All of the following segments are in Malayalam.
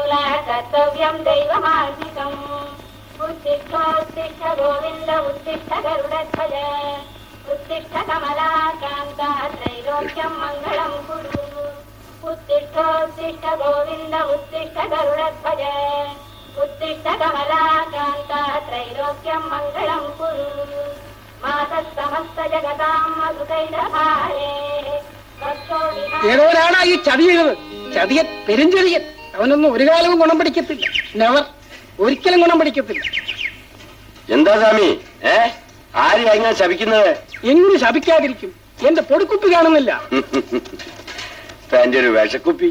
कर्तव्यं दैवमार्जितम् उत्तिष्ठोत्तिष्ठ गोविन्द उत्तिष्ठ गरुडध्वज उत्तिष्ठ कमलाकान्ता त्रैलोक्यं मङ्गलं कुरु उत्तिष्ठोत्तिष्ठ गोविन्द उत्तिष्ठ गरुडध्वज उत्तिष्ठ कमलाकान्ता त्रैलोक्यं मङ्गलं कुरु मातः समस्त जगतां मधुकैलभारे ഏതോരാണ് ഈ ചതി ചെയ്തത്. ചതിയൻ, പെരുഞ്ചതിയൻ. അവനൊന്നും ഒരു കാലവും ഗുണം പഠിക്കത്തില്ല. നെവർ, ഒരിക്കലും ഗുണം പഠിക്കത്തില്ല. എന്താ സ്വാമി, ആര് എങ്ങനെ ശപിക്കുന്നത്? എങ്ങനെ ശപിക്കാതിരിക്കും? എന്റെ പൊടിക്കുപ്പി കാണുന്നില്ല. തന്റെ ഒരു വിഷക്കുപ്പി.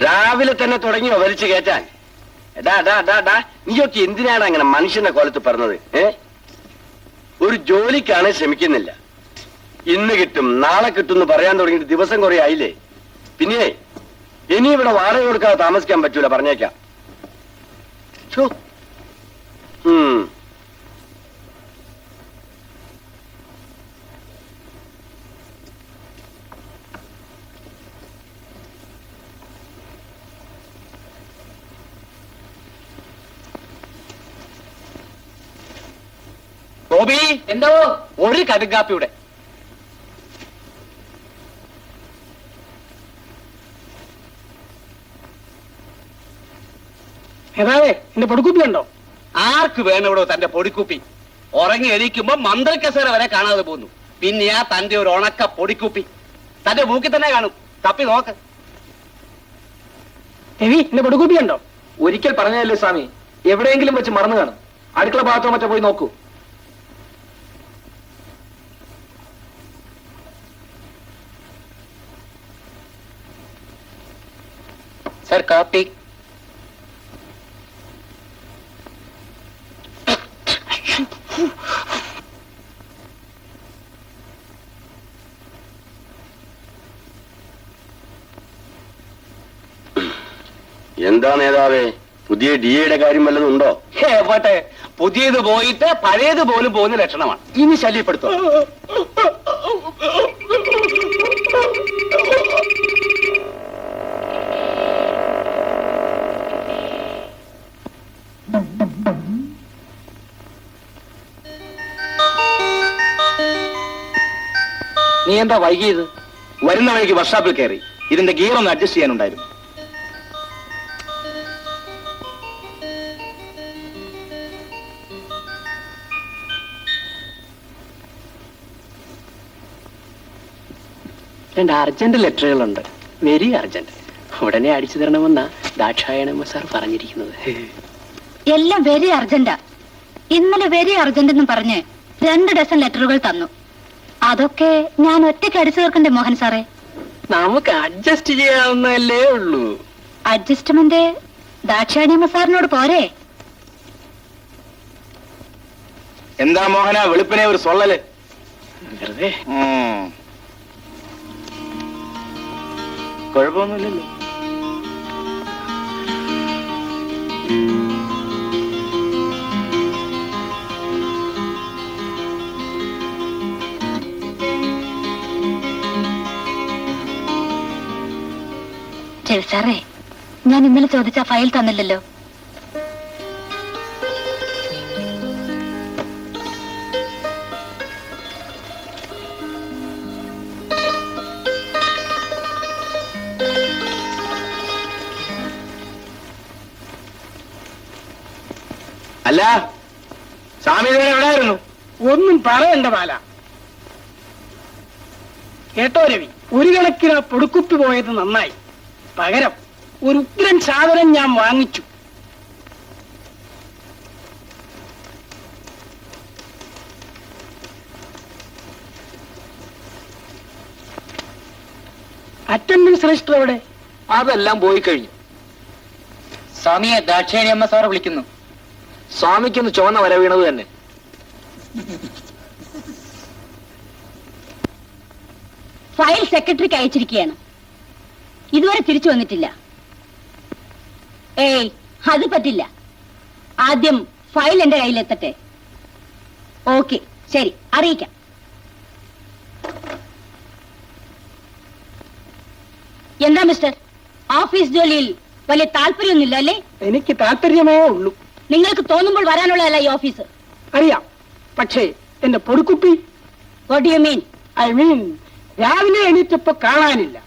രാവിലെ തന്നെ തുടങ്ങിയോ വലിച്ചു കയറ്റാൻ? നീയൊക്കെ എന്തിനാണ് അങ്ങനെ മനുഷ്യന്റെ കോലത്ത് പറഞ്ഞത്? ഒരു ജോലിക്കാണ് ശ്രമിക്കുന്നില്ല. ഇന്ന് കിട്ടും നാളെ കിട്ടും എന്ന് പറയാൻ തുടങ്ങിയിട്ട് ദിവസം കുറെ ആയില്ലേ? പിന്നെ ഇനി ഇവിടെ വാടക കൊടുക്കാതെ താമസിക്കാൻ പറ്റൂല, പറഞ്ഞേക്കാം. ഗോപി, എന്തോ ഒരു കടുങ്കാപ്പിയുടെ. ഏതാവേ, എന്റെ പൊടിക്കുപ്പി ഉണ്ടോ? ആർക്ക് വേണോ തന്റെ പൊടിക്കുപ്പി? ഉറങ്ങി എണീക്കുമ്പോ മന്ത്രിക്കസേര വരെ കാണാതെ പോന്നു. പിന്നെയാ തന്റെ ഒരു ഉണക്ക പൊടിക്കുപ്പി. തന്റെ മൂക്കിൽ തന്നെ കാണും, തപ്പി നോക്ക്. രവി, എന്റെ പൊടിക്കുപ്പി ഉണ്ടോ? ഒരിക്കൽ പറഞ്ഞതല്ലേ സ്വാമി, എവിടെയെങ്കിലും വെച്ച് മറന്നു കാണും. അടുക്കള ഭാഗത്തോ മറ്റോ പോയി നോക്കൂ. സർ, കാപ്പി. എന്താ നേതാവേ, പുതിയ DA കാര്യം വല്ലതും ഉണ്ടോ? പോട്ടെ, പുതിയത് പോയിട്ട് പഴയത് പോലും പോകുന്ന ലക്ഷണമാണ്. ഇനി ശല്യപ്പെടുത്തോ? നീ എന്താ വൈകിയത്? വരുന്ന വഴിക്ക് വർക്ക്ഷോപ്പിൽ കയറി ഇതിന്റെ ഗിയർ ഒന്ന് അഡ്ജസ്റ്റ് ചെയ്യാനുണ്ടായിരുന്നു. രണ്ട് അർജന്റ് ലെറ്ററുകളുണ്ട്, വെരി അർജന്റ്. ഉടനെ അടിച്ചു തരണമെന്നാ ദാക്ഷായണമ്മ സാർ പറഞ്ഞിരിക്കുന്നത്. എല്ലാം വെരി അർജന്റാ. ഇന്നലെ വെരി അർജന്റ് എന്ന് പറഞ്ഞ് 2 ഡസൻ ലെറ്ററുകൾ തന്നു. അതൊക്കെ ഞാൻ ഒറ്റയ്ക്ക് അടിച്ചു തീർക്കണ്ടേ മോഹൻ സാറേ? നമുക്ക് അഡ്ജസ്റ്റ് ചെയ്യാവുന്നല്ലേ ഉള്ളൂ. അഡ്ജസ്റ്റ്മെന്റ് ദാക്ഷായണിയമ്മ സാറിനോട് പോരെ? എന്താ മോഹന വെളുപ്പിനെ ഒരു സൊള്ളല്? വെറുതെ. കുഴപ്പമൊന്നുമില്ലല്ലോ. ശരി സാറേ, ഞാൻ ഇന്നലെ ചോദിച്ച ഫയൽ തന്നില്ലല്ലോ. അല്ല, സ്വാമി എവിടെയായിരുന്നു? ഒന്നും പറയണ്ട ബാല. കേട്ടോ രവി, ഒരു കണക്കിന് പൊടിക്കുപ്പി പോയത് നന്നായി. പകരം ഒരു ഉഗ്രൻ സാധനം ഞാൻ വാങ്ങിച്ചു. അറ്റൻഡൻസ് രജിസ്റ്റർ എവിടെ? അതെല്ലാം പോയി കഴിഞ്ഞു. സ്വാമിയെ ദാക്ഷായണിയമ്മ സാർ വിളിക്കുന്നു. സ്വാമിക്കൊന്ന് ചുവന്ന വര വീണത് തന്നെ. ഫയൽ സെക്രട്ടറിക്ക് അയച്ചിരിക്കുകയാണ്, ഇതുവരെ തിരിച്ചു വന്നിട്ടില്ല. ഏയ്, അത് പറ്റില്ല. ആദ്യം ഫയൽ എന്റെ കയ്യിലെത്തട്ടെ. ഓക്കെ, ശരി, അറിയിക്കാം. എന്താ മിസ്റ്റർ, ഓഫീസ് ജോലിയിൽ വലിയ താല്പര്യമൊന്നുമില്ല അല്ലേ? എനിക്ക് താല്പര്യമേ ഉള്ളൂ. നിങ്ങൾക്ക് തോന്നുമ്പോൾ വരാനുള്ളതല്ല ഈ ഓഫീസ്. അറിയാം, പക്ഷേ എന്റെ പൊടിക്കുപ്പി, what do you mean? I mean രാവിലെ എണീറ്റപ്പോ കാണാനില്ല.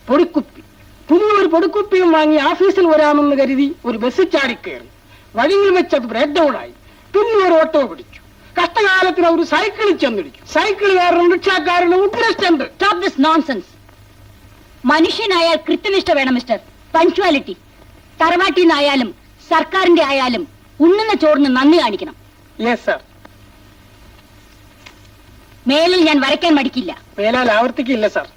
പൊടിക്കുപ്പി, പുതിയൊരു പൊടിക്കുപ്പിയും വാങ്ങി ഓഫീസിൽ വരാമെന്ന് കരുതി ഒരു ബസ് ചാടിക്കയറി. വഴിയിൽ വെച്ചത് ബ്രേക്ക് ഡൗൺ ആയി. പിന്നെ ഒരു ഓട്ടോ പിടിച്ചു. കഷ്ടകാലത്തിന് ഒരു സൈക്കിളിൽ ചെന്നിടിച്ചു. സൈക്കിളുകാരനും റിക്ഷാക്കാരനും ഉദ്ദേശിച്ചുണ്ട്. Stop this nonsense. മനുഷ്യനായാൽ കൃത്യനിഷ്ഠ വേണം മിസ്റ്റർ, പഞ്ച്വാലിറ്റി. തറവാട്ടിന്നായാലും സർക്കാരിന്റെ ആയാലും ഉണ്ണുന്ന ചോറിന് നന്ദി കാണിക്കണം. Yes sir. മേലിൽ ഞാൻ വരയ്ക്കാൻ മടിക്കില്ല. മേലാൽ ആവർത്തിക്കില്ല സർ.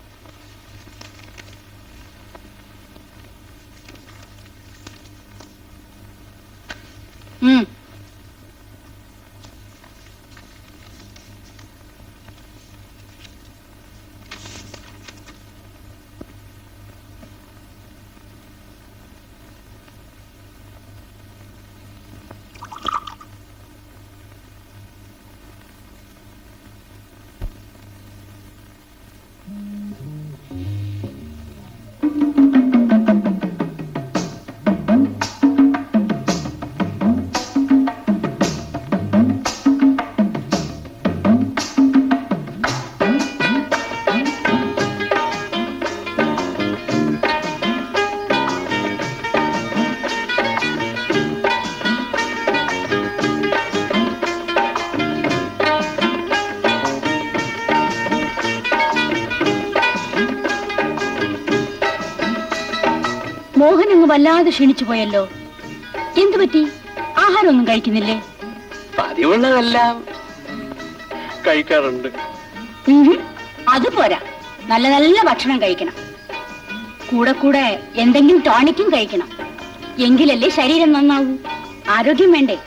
മോഹൻ അങ്ങ് വല്ലാതെ ക്ഷീണിച്ചു പോയല്ലോ. എന്തു പറ്റി? ആഹാരമൊന്നും കഴിക്കുന്നില്ലേ? പതിവുള്ളതെല്ലാം കഴിക്കാറുണ്ട്. അത് പോരാ, നല്ല നല്ല ഭക്ഷണം കഴിക്കണം. കൂടെ കൂടെ എന്തെങ്കിലും ടോണിക്കും കഴിക്കണം. എങ്കിലല്ലേ ശരീരം നന്നാവൂ. ആരോഗ്യം വേണ്ടേ?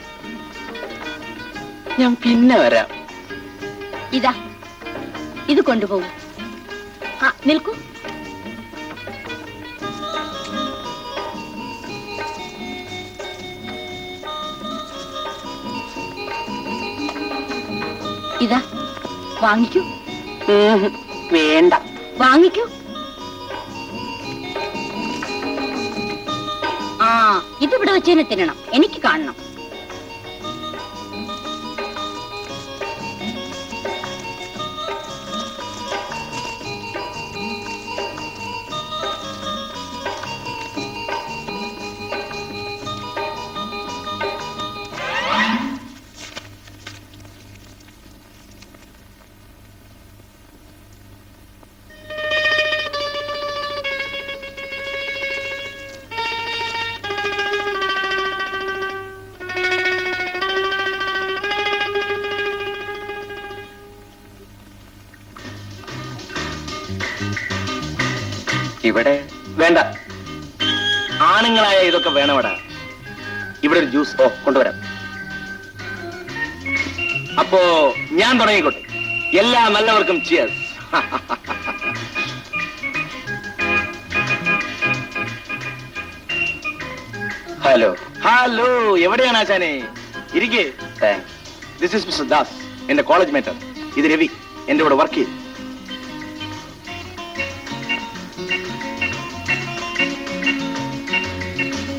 ഞാൻ പിന്നെ വരാം. ഇതാ, ഇത് കൊണ്ടുപോകൂ. നിൽക്കൂ. ഇതാ, വാങ്ങിക്കൂ. വേണ്ട. വാങ്ങിക്കൂ. ഇതിവിടെ വെച്ചതിനെ തിന്നണം. എനിക്ക് കാണണം. ഇവിടെ വേണ്ട. ആണുങ്ങളായ ഇതൊക്കെ വേണമടാ. ഇവിടെ ഒരു ജ്യൂസ്. കൊണ്ടുവരാം. അപ്പോ ഞാൻ തുടങ്ങിക്കോട്ടെ. എല്ലാ നല്ലവർക്കും ചിയേഴ്സ്. ഹലോ. ഹലോ, എവിടെയാണ് ആശാനെ? ഇരിക്കേ. ദിസ് ഇസ് മിസ്റ്റർ ദാസ്, എന്റെ കോളേജ് മേറ്റർ. ഇത് രവി, എന്റെ കൂടെ വർക്ക് ചെയ്യും.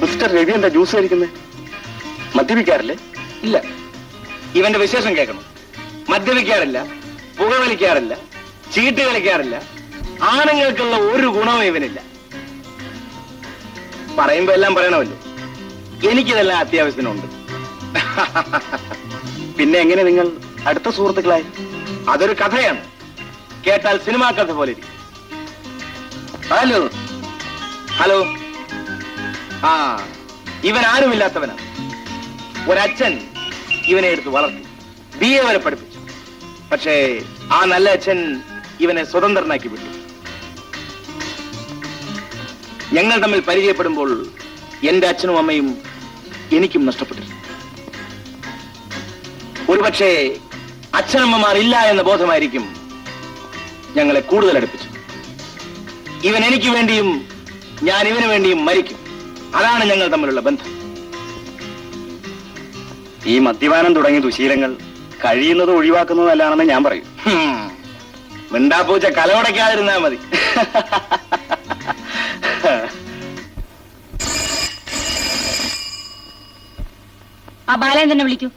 മിസ്റ്റർ രവി എന്താ ജ്യൂസ് കഴിക്കുന്നത്? മദ്യപിക്കാറില്ലേ? ഇല്ല. ഇവന്റെ വിശേഷം കേൾക്കണം. മദ്യപിക്കാറില്ല, പുകവലിക്കാറില്ല, ചീട്ട് കളിക്കാറില്ല. ആണുങ്ങൾക്കുള്ള ഒരു ഗുണവും ഇവനില്ല. പറയുമ്പോ എല്ലാം പറയണമല്ലോ. എനിക്കിതെല്ലാം അത്യാവശ്യത്തിനുണ്ട്. പിന്നെ എങ്ങനെ നിങ്ങൾ അടുത്ത സുഹൃത്തുക്കളായി? അതൊരു കഥയാണ്. കേട്ടാൽ സിനിമാ കഥ പോലെ ഇരിക്കും. ഹലോ. ഹലോ. ഇവൻ ആരുമില്ലാത്തവനാണ്. ഒരച്ഛൻ ഇവനെ എടുത്ത് വളർത്തി BA വരെ പഠിപ്പിച്ചു. പക്ഷേ ആ നല്ല അച്ഛൻ ഇവനെ സ്വതന്ത്രനാക്കി വിട്ടു. ഞങ്ങൾ തമ്മിൽ പരിചയപ്പെടുമ്പോൾ എന്റെ അച്ഛനും അമ്മയും എനിക്കും നഷ്ടപ്പെട്ടിരുന്നു. ഒരുപക്ഷെ അച്ഛനമ്മമാർ ഇല്ല എന്ന ബോധമായിരിക്കും ഞങ്ങളെ കൂടുതൽ അടുപ്പിച്ചു. ഇവൻ എനിക്ക് വേണ്ടിയും ഞാൻ ഇവന് വേണ്ടിയും മരിക്കും. അതാണ് ഞങ്ങൾ തമ്മിലുള്ള ബന്ധം. ഈ മദ്യപാനം തുടങ്ങിയ ദുശീലങ്ങൾ കഴിയുന്നത് ഒഴിവാക്കുന്നത് നല്ലതാണെന്ന് ഞാൻ പറയും. മിണ്ടാപ്പൂച്ച കലോടയ്ക്കാതിരുന്നാ മതി. ആ ബാലൻ തന്നെ വിളിക്കൂ.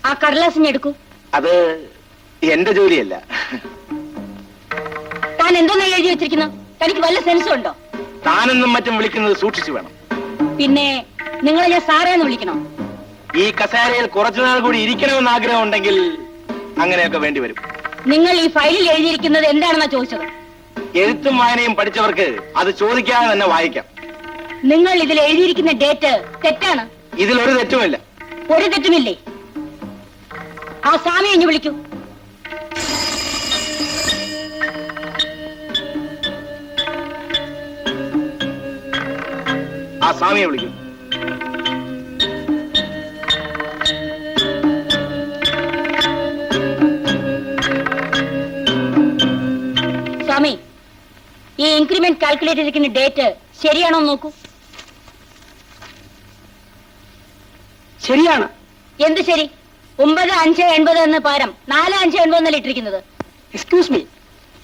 ആ കടലാസിന് എടുക്കൂ. അത് എന്റെ ജോലിയല്ല. താൻ എന്തോന്നാ എഴുതി വെച്ചിരിക്കുന്നു? തനിക്ക് വല്ല സെൻസും ഉണ്ടോ? താനെന്നും മറ്റും വിളിക്കുന്നത് സൂക്ഷിച്ചു വേണം. പിന്നെ നിങ്ങളെ ഞാൻ സാറേന്ന് വിളിക്കണോ? ഈ കസേരയിൽ കുറച്ചുനാൾ കൂടി ഇരിക്കണമെന്ന് ആഗ്രഹം ഉണ്ടെങ്കിൽ അങ്ങനെയൊക്കെ വേണ്ടി വരും. നിങ്ങൾ ഈ ഫയലിൽ എഴുതിയിരിക്കുന്നത് എന്താണെന്നാ ചോദിച്ചത്? എഴുത്തും വായനയും പഠിച്ചവർക്ക് അത് ചോദിക്കാതെ തന്നെ വായിക്കാം. നിങ്ങൾ ഇതിൽ എഴുതിയിരിക്കുന്ന ഡേറ്റ് തെറ്റാണ്. ഇതിലൊരു തെറ്റുമില്ല. ഒരു തെറ്റുമില്ലേ? ആ സ്വാമി ഇഞ്ഞു വിളിക്കൂ. ആ സ്വാമിയെ വിളിക്കും. സ്വാമി, ഈ ഇൻക്രിമെന്റ് കാൽക്കുലേറ്റ് ചെയ്തിരിക്കുന്ന ഡേറ്റ് ശരിയാണോ നോക്കൂ. ശരിയാണ്. എന്ത് ശരി? 9580 എന്ന് പകരം 4580 എന്നല്ല ഇട്ടിരിക്കുന്നത്. എക്സ്ക്യൂസ് മീ,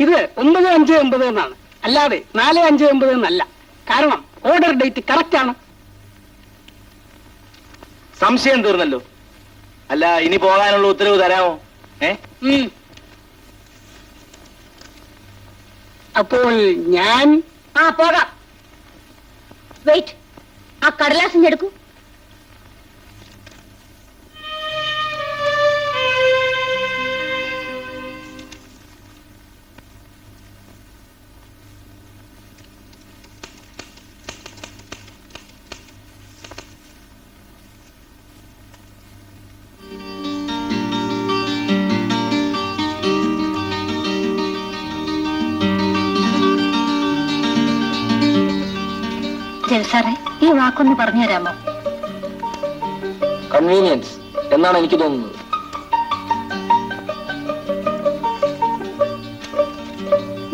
ഇത് 9580 എന്നാണ്, അല്ലാതെ 4580 എന്നല്ല. കാരണം ഓർഡർ ഡേറ്റ് കറക്റ്റ് ആണ്. സംശയം തീർന്നല്ലോ. അല്ല, ഇനി പോകാനുള്ള ഉത്തരവ് തരാമോ? അപ്പോൾ ഞാൻ പോകാം. വെയിറ്റ്, ആ കടലാസിന് എടുക്കൂ. സാറേ, ഈ വാക്കൊന്ന് പറഞ്ഞു തരാമോ? കൺവീനിയൻസ് എന്നാണ് എനിക്ക് തോന്നുന്നത്.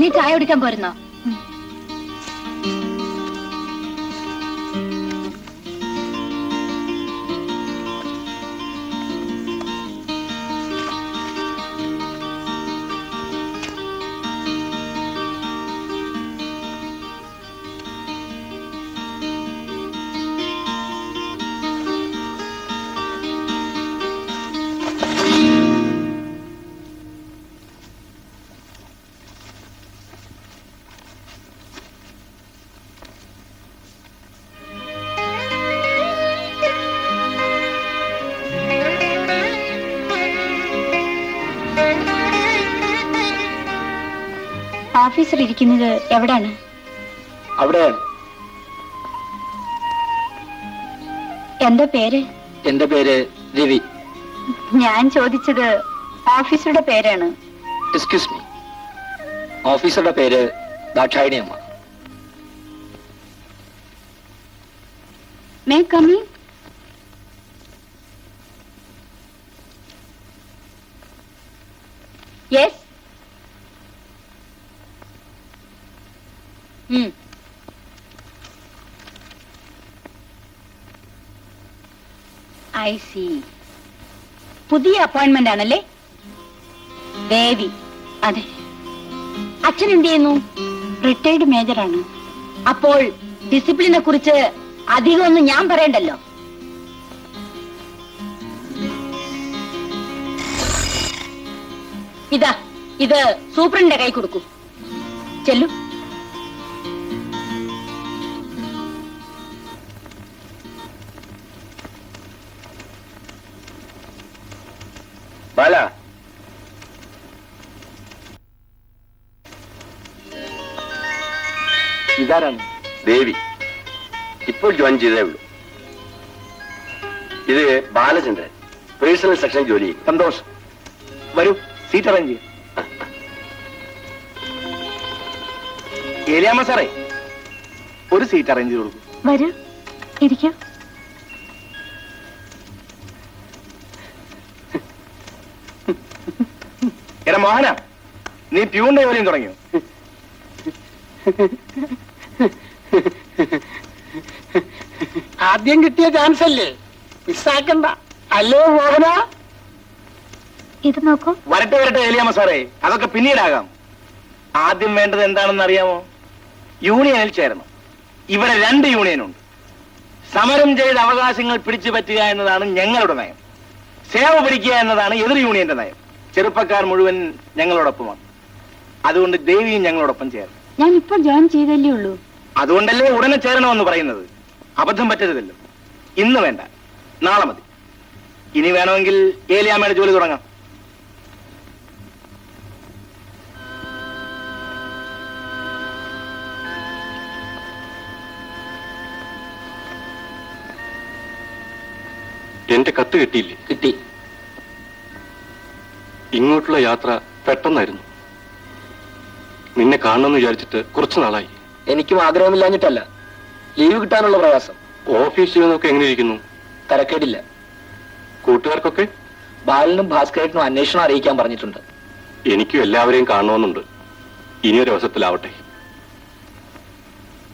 നീ ചായ കുടിക്കാൻ പോരുന്നോ? ഓഫീസർ ഇരിക്കുന്നത് എവിടാണ്? അവിടെയാണ്. എന്താ പേര്? എന്റെ പേര് രവി. ഞാൻ ചോദിച്ചത് ഓഫീസറുടെ പേരാണ്. എക്സ്ക്യൂസ് മീ, ഓഫീസറുടെ പേര് ദാക്ഷായണിയമ്മ. May come in? Yes. I see. പുതിയ അപ്പോയിന്റ്മെന്റ് ആണല്ലേ? ദേവി. അതെ. അച്ഛൻ എന്ത് ചെയ്യുന്നു? റിട്ടയർഡ് മേജറാണ്. അപ്പോൾ ഡിസിപ്ലിനെ കുറിച്ച് അധികം ഒന്നും ഞാൻ പറയണ്ടല്ലോ. ഇതാ, ഇത് സൂപ്രണ്ടിന്റെ കൈ കൊടുക്കൂ. ചെല്ലു. ബാല, ഇതാരാണ്? ദേവി. ഇപ്പോൾ ജോയിൻ ചെയ്തേ ഉള്ളൂ. ഇത് ബാലചന്ദ്രൻ, പേഴ്സണൽ സെക്ഷൻ ജോലി ചെയ്യും. സന്തോഷം. വരൂ, സീറ്റ് അറേഞ്ച് ചെയ്യും. ഏലിയാമ്മ സാറേ, ഒരു സീറ്റ് അറേഞ്ച് ചെയ്ത് കൊടുക്കും. വരൂ, ഇരിക്കൂ. എടാ മോഹന, നീ പ്യൂണിന്റെ ജോലിയും തുടങ്ങിയോ? ആദ്യം കിട്ടിയ ചാൻസ് അല്ലേ, മിസ്സാക്കണ്ട. അല്ലേ മോഹന? ഇത് നോക്കൂ. വരട്ടെ വരട്ടെ ഏലിയാമ്മ സാറേ, അതൊക്കെ പിന്നീടാകാം. ആദ്യം വേണ്ടത് എന്താണെന്ന് അറിയാമോ? യൂണിയനിൽ ചേരണം. ഇവിടെ 2 യൂണിയനുണ്ട്. സമരം ചെയ്ത അവകാശങ്ങൾ പിടിച്ചു പറ്റുക എന്നതാണ് ഞങ്ങളുടെ നയം. സേവ പിടിക്കുക എന്നതാണ് എതിർ യൂണിയന്റെ നയം. ചെറുപ്പക്കാർ മുഴുവൻ ഞങ്ങളോടൊപ്പമാണ്. അതുകൊണ്ട് ദേവിയും ഞങ്ങളോടൊപ്പം ചേർന്നു. ഞാൻ ഇപ്പോൾ ജോയിൻ ചെയ്തല്ലേ ഉള്ളൂ. അതുകൊണ്ടല്ലേ ഉടനെ ചേരണമെന്ന് പറയുന്നത്. അബദ്ധം പറ്റരുതല്ലോ. ഇന്ന് വേണ്ട, നാളെ മതി. ഇനി വേണമെങ്കിൽ ഏലിയാമ്മയുടെ ജോലി തുടങ്ങാം. എന്റെ കത്ത് കിട്ടിയില്ലേ? കിട്ടി. ഇങ്ങോട്ടുള്ള യാത്ര പെട്ടെന്നായിരുന്നു. നിന്നെ കാണണമെന്ന് വിചാരിച്ചിട്ട് കുറച്ചു നാളായി. എനിക്കും ആഗ്രഹമില്ലാഞ്ഞിട്ടല്ല, ലീവ് കിട്ടാനുള്ള പ്രയാസം. ഓഫീസിൽ നിന്നൊക്കെ എങ്ങനെ ഇരിക്കുന്നു? തരക്കേടില്ല. കൂട്ടുകാർക്കൊക്കെ? ബാലനും ഭാസ്കരനും അന്വേഷണം അറിയിക്കാൻ പറഞ്ഞിട്ടുണ്ട്. എനിക്കും എല്ലാവരെയും കാണണമെന്നുണ്ട്. ഇനിയൊരു അവസരത്തിലാവട്ടെ.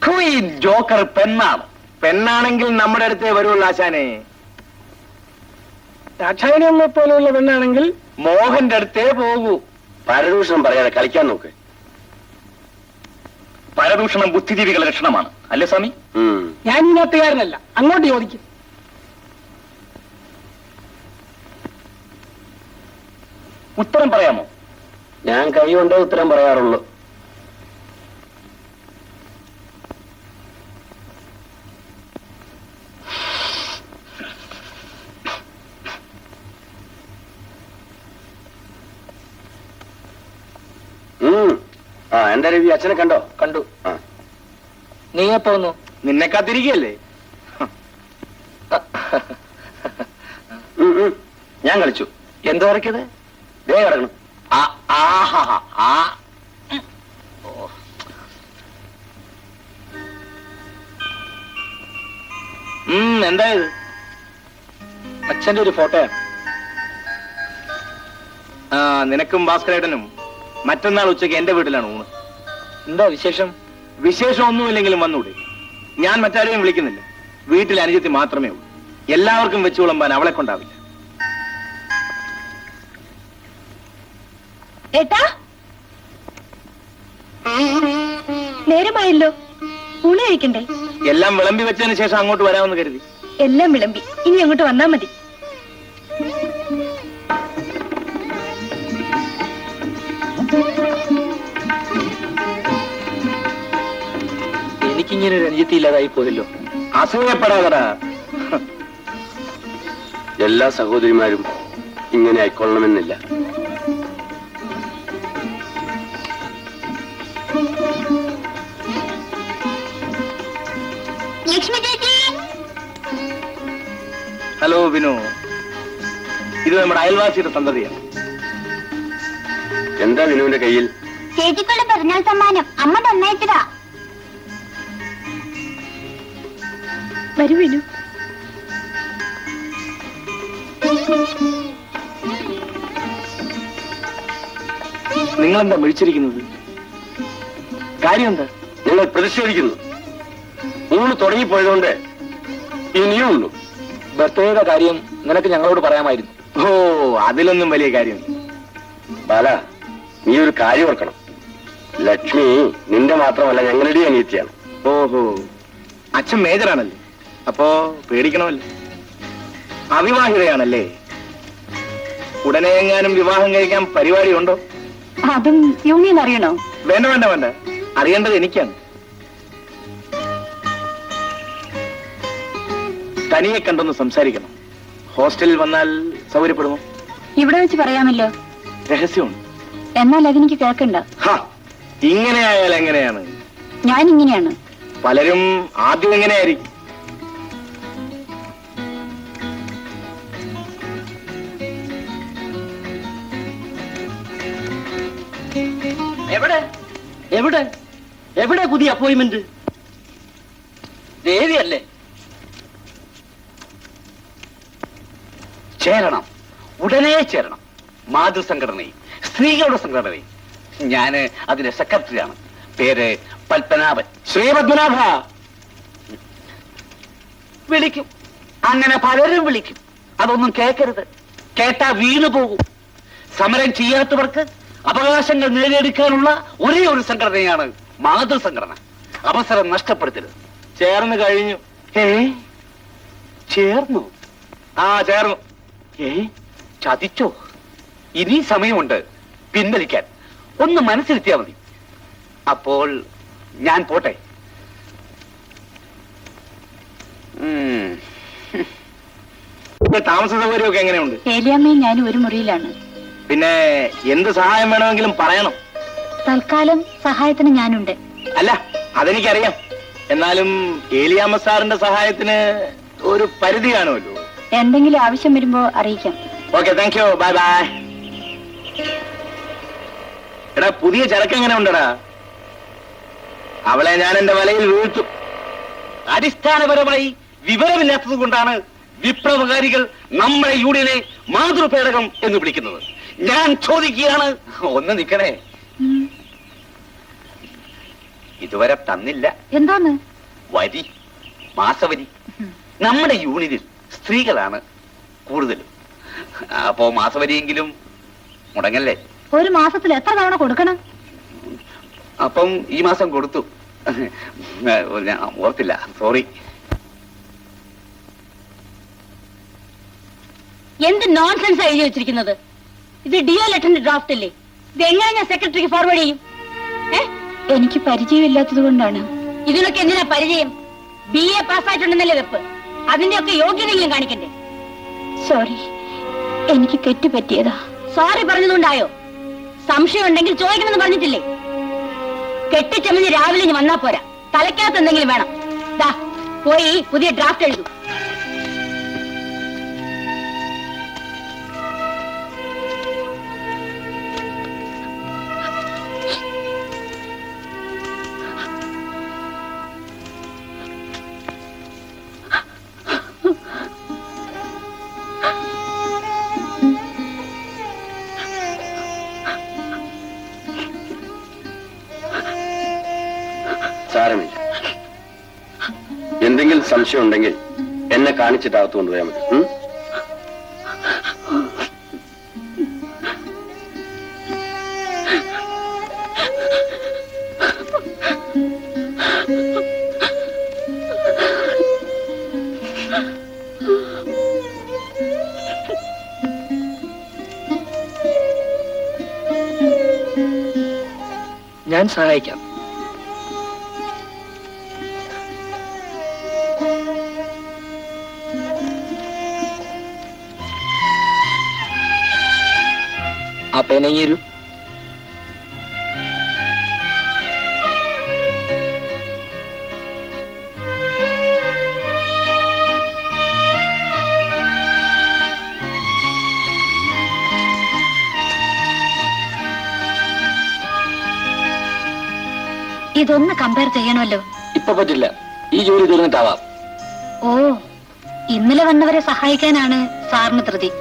ക്വീൻ ജോക്കർ പെണ്ണാണ്. പെണ്ണാണെങ്കിൽ നമ്മുടെ അടുത്തേ വരുള്ളൂ ആശാനെ. ദാക്ഷായണിയമ്മയെ പോലെയുള്ള പെണ്ണാണെങ്കിൽ മോഹന്റെ അടുത്തേ പോകൂ. പരദൂഷണം പറയാതെ കളിക്കാൻ നോക്ക്. പരദൂഷണം ബുദ്ധിജീവികളുടെ ലക്ഷണമാണ്, അല്ലേ സ്വാമി? ഞാൻ ഈ നാട്ടുകാരനല്ല, അങ്ങോട്ട് ചോദിക്കും. ഉത്തരം പറയാമോ? ഞാൻ കൈ കൊണ്ടേ ഉത്തരം പറയാറുള്ളൂ. എന്താ രവി, അച്ഛനെ കണ്ടോ? കണ്ടു. ആ. നീ എപ്പോ വന്നു? നിന്നെ കാത്തിരിക്കല്ലേ? ഞാൻ കളിച്ചു. എന്ത് വരയ്ക്കത്? ദേ കിടക്കണം. എന്തായത്? അച്ഛന്റെ ഒരു ഫോട്ടോയാണ്. നിനക്കും ഭാസ്കരേട്ടനും മറ്റന്നാൾ ഉച്ചയ്ക്ക് എന്റെ വീട്ടിലാണ് ഊണ്. എന്താ വിശേഷം? വിശേഷം ഒന്നുമില്ലെങ്കിലും വന്നൂടെ? ഞാൻ മറ്റാരെയും വിളിക്കുന്നില്ല. വീട്ടിൽ അനുജത്തി മാത്രമേ ഉള്ളൂ. എല്ലാവർക്കും വെച്ചു വിളമ്പാൻ അവളെ കൊണ്ടാവില്ല. ഏട്ടാ, നേരമായല്ലോ, ഊണ് കഴിക്കണ്ടേ? എല്ലാം വിളമ്പി വെച്ചതിന് ശേഷം അങ്ങോട്ട് വരാമെന്ന് കരുതി. എല്ലാം വിളമ്പി, ഇനി അങ്ങോട്ട് വന്നാ മതി. എനിക്കിങ്ങനെ ഒരു അനുജത്തി ഇല്ലാതായി പോയല്ലോ. അസൂയപ്പെടാതടാ. എല്ലാ സഹോദരിമാരും ഇങ്ങനെ ആയിക്കൊള്ളണമെന്നില്ല. ലക്ഷ്മി ചേച്ചി. ഹലോ വിനു, ഇത് നമ്മുടെ അയൽവാസിയുടെ സന്തതിയാണ്. എന്താ വിനുവിന്റെ കയ്യിൽ? ചേച്ചിക്കുള്ള പിറന്നാൾ സമ്മാനം അമ്മ തന്നയച്ചതാ. വരൂ വിനു. നിങ്ങളെന്താ വിളിച്ചിരിക്കുന്നത്? കാര്യം എന്താ? നിങ്ങൾ പ്രതിഷേധിക്കുന്നു. ഊണ് തുടങ്ങിപ്പോയതുകൊണ്ട് ഇനിയും ഉള്ളൂ. ബർത്ത്ഡേയുടെ കാര്യം നിനക്ക് ഞങ്ങളോട് പറയാമായിരുന്നു. ഓ, അതിലൊന്നും വലിയ കാര്യം. ബാല, നീ ഒരു കാര്യം ഓർക്കണം. ലക്ഷ്മി നിന്റെ മാത്രമല്ല, ഞങ്ങളുടെ അനിയത്തിയാണ്. ഓഹോ, അച്ഛൻ മേജറാണല്ലേ, അപ്പോ പേടിക്കണമല്ലോ. അവിവാഹിതയാണല്ലേ? ഉടനെ എങ്ങാനും വിവാഹം കഴിക്കാൻ പരിപാടി ഉണ്ടോ? അതും യൂണിയൻ അറിയണോ? വേണ്ട വേണ്ട വേണ്ട, അറിയേണ്ടത് എനിക്കാണ്. തനിയെ കണ്ടൊന്ന് സംസാരിക്കണം. ഹോസ്റ്റലിൽ വന്നാൽ സൗകര്യപ്പെടുമോ? ഇവിടെ വെച്ച് പറയാമല്ലോ. രഹസ്യമുണ്ട്. എന്നാൽ അതെനിക്ക് കേൾക്കണ്ട. ഇങ്ങനെ ആയാൽ എങ്ങനെയാണ്? ഞാൻ ഇങ്ങനെയാണ്. പലരും ആദ്യം എങ്ങനെയായിരിക്കും. എവിടെ എവിടെ എവിടെ പുതിയ അപ്പോയിന്റ്മെന്റ്? ദേവിയല്ലേ? ചേരണം, ഉടനെ ചേരണം. മാതൃസംഘടനയും സ്ത്രീകളുടെ സംഘടനയും. ഞാന് അതിന്റെ സെക്രട്ടറിയാണ്. പേര് പത്മനാഭൻ. ശ്രീ പത്മനാഭ. വിളിക്കും, അങ്ങനെ പലരും വിളിക്കും. അതൊന്നും കേൾക്കരുത്. കേട്ടാ വീണു പോകും. സമരം ചെയ്യാത്തവർക്ക് അവകാശങ്ങൾ നേടിയെടുക്കാനുള്ള ഒരേ ഒരു സംഘടനയാണ് മാതൃസംഘടന. അവസരം നഷ്ടപ്പെടുത്തരുത്. ചേർന്ന് കഴിഞ്ഞു. ചേർന്നു? ചേർന്നു. ചതിച്ചോ? ഇനി സമയമുണ്ട് പിൻവലിക്കാൻ. ഒന്ന് മനസ്സിലെത്തിയാ മതി. അപ്പോൾ ഞാൻ പോട്ടെ. താമസ സൗകര്യമൊക്കെ എങ്ങനെയുണ്ട്? ഏലിയാമ്മയും ഞാനും ഒരു മുറിയിലാണ്. പിന്നെ എന്ത് സഹായം വേണമെങ്കിലും പറയണം. തൽക്കാലം സഹായത്തിന് ഞാനുണ്ട്. അല്ല, അതെനിക്കറിയാം. എന്നാലും ഏലിയാമ്മ സാറിന്റെ സഹായത്തിന് ഒരു പരിധി കാണുമല്ലോ. എന്തെങ്കിലും ആവശ്യം വരുമ്പോ അറിയിക്കാം. Okay, thank you. Bye bye. എടാ, പുതിയ ചരക്ക് എങ്ങനെ ഉണ്ടടാ? അവളെ ഞാൻ എന്റെ വലയിൽ വീഴ്ത്തും. അടിസ്ഥാനപരമായി വിവരമില്ലാത്തത് കൊണ്ടാണ് വിപ്ലവകാരികൾ നമ്മുടെ യൂണിയനെ മാതൃപേടകം എന്ന് വിളിക്കുന്നത്. ഞാൻ ചോദിക്കുകയാണ്, ഒന്ന് നിൽക്കണേ. ഇതുവരെ തന്നില്ല. എന്താന്ന്? വരി, മാസവരി. നമ്മുടെ യൂണിയനിൽ സ്ത്രീകളാണ് കൂടുതലും. അപ്പോ മാസവരിയെങ്കിലും മുടങ്ങല്ലേ? ഒരു മാസത്തിൽ എത്ര തവണ കൊടുക്കണം? അപ്പം ഈ മാസം കൊടുത്തു. ഞാൻ ഓർത്തില്ല, സോറി. എന്ത് നോൺസെൻസ് എഴുതി വെച്ചിരിക്കുന്നത്? ഇത് ഡിഒ ലെറ്ററിന്റെ ഡ്രാഫ്റ്റ് അല്ലേ? ഇത് എങ്ങനെ ഞാൻ സെക്രട്ടറിക്ക് ഫോർവേഡ് ചെയ്യും? എനിക്ക് പരിചയമില്ലാത്തത് കൊണ്ടാണ്. ഇതിനൊക്കെ എന്തിനാ പരിചയം? BA പാസ്സായിട്ടുണ്ടെന്നല്ലേ വെപ്പ്. അതിന്റെ ഒക്കെ യോഗ്യതയെങ്കിലും കാണിക്കണ്ടേ? സോറി, എനിക്ക് തെറ്റുപറ്റിയതാ. സോറി പറഞ്ഞതുകൊണ്ടായോ? സംശയം ഉണ്ടെങ്കിൽ ചോദിക്കണമെന്ന് പറഞ്ഞിട്ടില്ലേ? കെട്ടിച്ചമഞ്ഞ് രാവിലെ ഇനി വന്നാ പോരാ, തലയ്ക്കകത്ത് എന്തെങ്കിലും വേണം. ദാ പോയി പുതിയ ഡ്രാഫ്റ്റ് എഴുതൂ. സാരമില്ല. എന്തെങ്കിലും സംശയം ഉണ്ടെങ്കിൽ എന്നെ കാണിച്ചിട്ട് അകത്ത് കൊണ്ടുപോയാൽ മതി. ഞാൻ സഹായിക്കാം. ആ പേനങ്ങീരു. ഇതൊന്ന് കമ്പയർ ചെയ്യണമല്ലോ. ഇപ്പൊ പറ്റില്ല, ഈ ജോലി തീർന്നിട്ടാവാം. ഓ, ഇന്നലെ വന്നവരെ സഹായിക്കാനാണ് സാറിന് ധൃതി.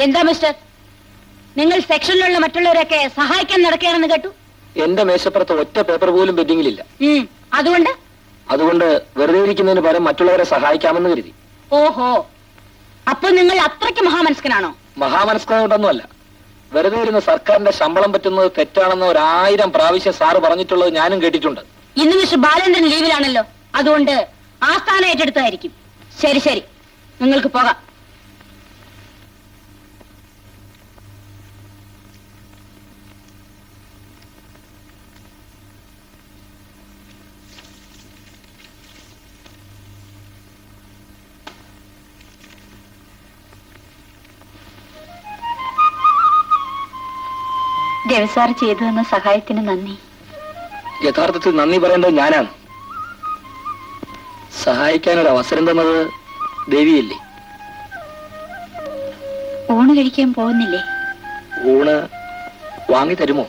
എന്താ മിസ്റ്റർ, നിങ്ങൾ സെക്ഷനിലുള്ള മറ്റുള്ളവരൊക്കെ സഹായിക്കാൻ നടക്കുകയാണെന്ന് കേട്ടു. എന്റെ മേശപ്പുറത്ത് ഒറ്റ പേപ്പർ പോലും പെൻഡിങ്ങിലില്ല. അതുകൊണ്ട് വെറുതെ ഇരിക്കുന്നതിന് പകരം മറ്റുള്ളവരെ സഹായിക്കാമെന്ന് കരുതി. ഓഹോ, അപ്പൊ നിങ്ങൾ അത്രയ്ക്ക് മഹാമനസ്കനാണോ? മഹാമനസ്കത കൊണ്ടൊന്നുമല്ല, വെറുതെ ഇരുന്ന് സർക്കാരിന്റെ ശമ്പളം പറ്റുന്നത് തെറ്റാണെന്ന് 1000 പ്രാവശ്യം സാറ് പറഞ്ഞിട്ടുള്ളത് ഞാനും കേട്ടിട്ടുണ്ട്. ഇന്ന് മിസ്റ്റർ ബാലേന്ദ്രൻ ലീവിലാണല്ലോ, അതുകൊണ്ട് ആ സ്ഥാനം ഏറ്റെടുത്തായിരിക്കും. ശരി ശരി, നിങ്ങൾക്ക് പോകാം. രവിസാർ ചെയ്തു തന്ന സഹായത്തിന് നന്ദി. യഥാർത്ഥത്തിൽ നന്ദി പറയേണ്ടത് ഞാനാണ്. സഹായിക്കാനൊരു അവസരം തന്നത് ദേവിയല്ലേ. ഊണ് കഴിക്കാൻ പോകുന്നില്ലേ? ഊണ് വാങ്ങി തരുമോ?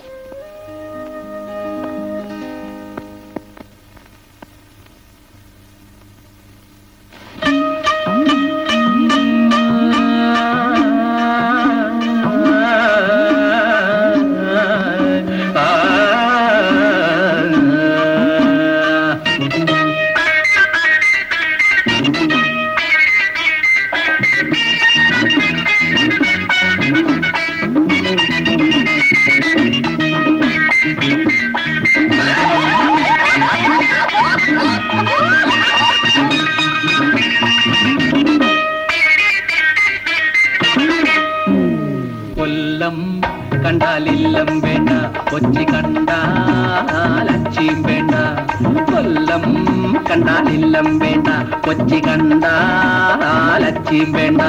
കണ്ടാലില്ലം വേണ്ട, കൊച്ചി കണ്ടാലച്ചിയും വേണ്ട,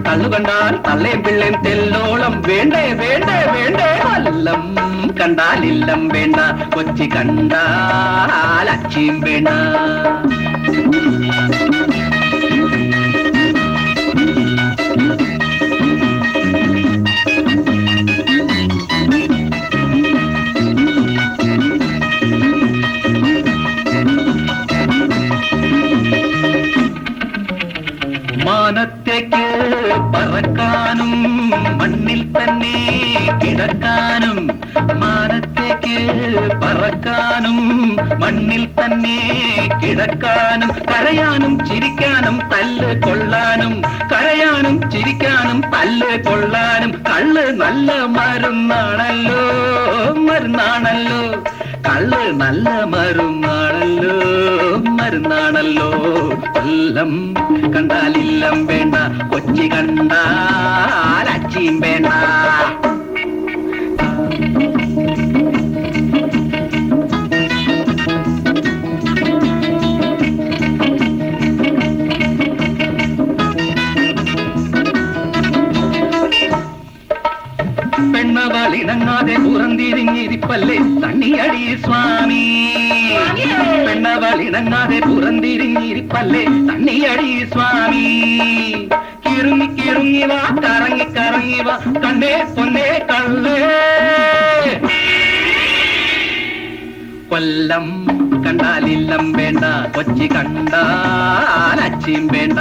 കള്ളു കണ്ടാൽ തള്ളയും പിള്ളയും തെല്ലോളം വേണ്ടേ വേണ്ടേ വേണ്ടേ, വല്ലം കണ്ടാലില്ലം വേണ്ട, കൊച്ചി കണ്ടാലച്ചിയും വേണ്ട. മാനത്തേക്ക് പറക്കാനും മണ്ണിൽ തന്നെ കിടക്കാനും, മാനത്തേക്ക് പറക്കാനും മണ്ണിൽ തന്നെ കിടക്കാനും, കരയാനും ചിരിക്കാനും തല്ല് കൊള്ളാനും, കരയാനും ചിരിക്കാനും തല്ല് കൊള്ളാനും, കള്ള് നല്ല മരുന്നാണല്ലോ മരുന്നാണല്ലോ, കള്ള് നല്ല മരുന്നാണല്ലോ മരുന്നാണല്ലോ, കൊല്ലം കണ്ടാലില്ലം വേണ്ട, കൊച്ചി കണ്ടാൽ അച്ചിയും വേണ്ട. പെണ്ണവളിണങ്ങാതെ പുറന്തിരിഞ്ഞിരിപ്പല്ലേ തണ്ണിയടി സ്വാമി, പെണ്ണവളിണങ്ങാതെ പുറന്തിരിഞ്ഞിരിപ്പല്ലേ തണ്ണിയടി സ്വാമി, കിറുങ്ങി കിറുങ്ങി വാ കറങ്ങി കറങ്ങി വാ കണ്ടേ പൊന്നേ കള്ളേ, കൊല്ലം കണ്ടാലില്ലം വേണ്ട, കൊച്ചി കണ്ടാൽ അച്ചിയും വേണ്ട,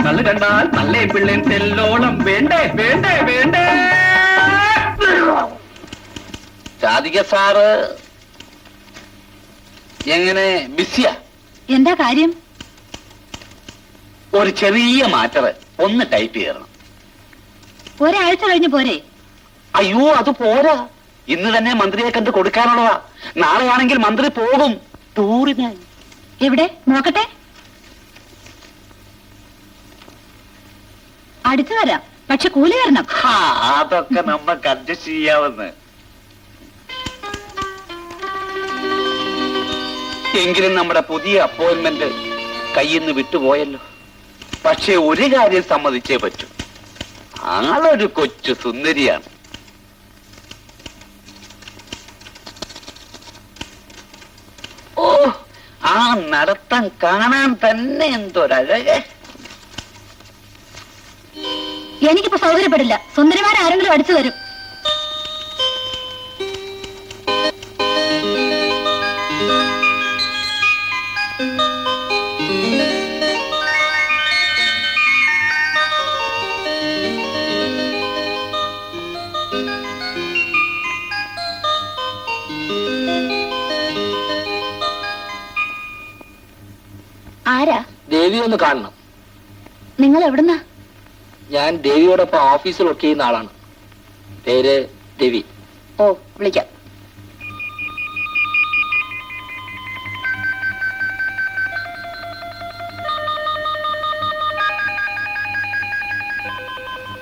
കള്ളു കണ്ടാൽ തള്ളേ പിള്ളേൻ തെല്ലോളം വേണ്ടേ വേണ്ടേ വേണ്ടേ. രാധിക സാറ് എങ്ങനെ ബിസിയാ? എന്താ കാര്യം? ഒരു ചെറിയ മാറ്റർ ഒന്ന് ടൈപ്പ് ചെയ്യണം. ഒരാഴ്ച കഴിഞ്ഞ് പോരെ? അയ്യോ അത് പോരാ, ഇന്ന് തന്നെ മന്ത്രിയെ കണ്ട് കൊടുക്കാനുള്ളതാ. നാളെയാണെങ്കിൽ മന്ത്രി പോകും ടൂറിനായി. എവിടെ നോക്കട്ടെ, അടുത്തു വരാം, പക്ഷെ കൂലി തരണം. അതൊക്കെ നമുക്ക് അഡ്ജസ്റ്റ് ചെയ്യാവുന്ന. എങ്കിലും നമ്മുടെ പുതിയ അപ്പോയിന്റ്മെന്റ് കയ്യിൽ നിന്ന് വിട്ടുപോയല്ലോ. പക്ഷെ ഒരു കാര്യം സമ്മതിച്ചേ പറ്റൂ, ആളൊരു കൊച്ചു സുന്ദരിയാണ്. ഓ, ആ നടത്തം കാണാൻ തന്നെ എന്തൊരഴക്. എനിക്കിപ്പോ സൗകര്യപ്പെടില്ല, സുന്ദരിമാരാരെങ്കിലും അടിച്ചു തരും. ആരാ? ദേവി ഒന്ന് കാണണം. നിങ്ങൾ എവിടുന്നാ? ഞാൻ ദേവിയോടൊപ്പം ഓഫീസിൽ വർക്ക് ചെയ്യുന്ന ആളാണ്. പേര് രവി. ഓ, വിളിക്കാം.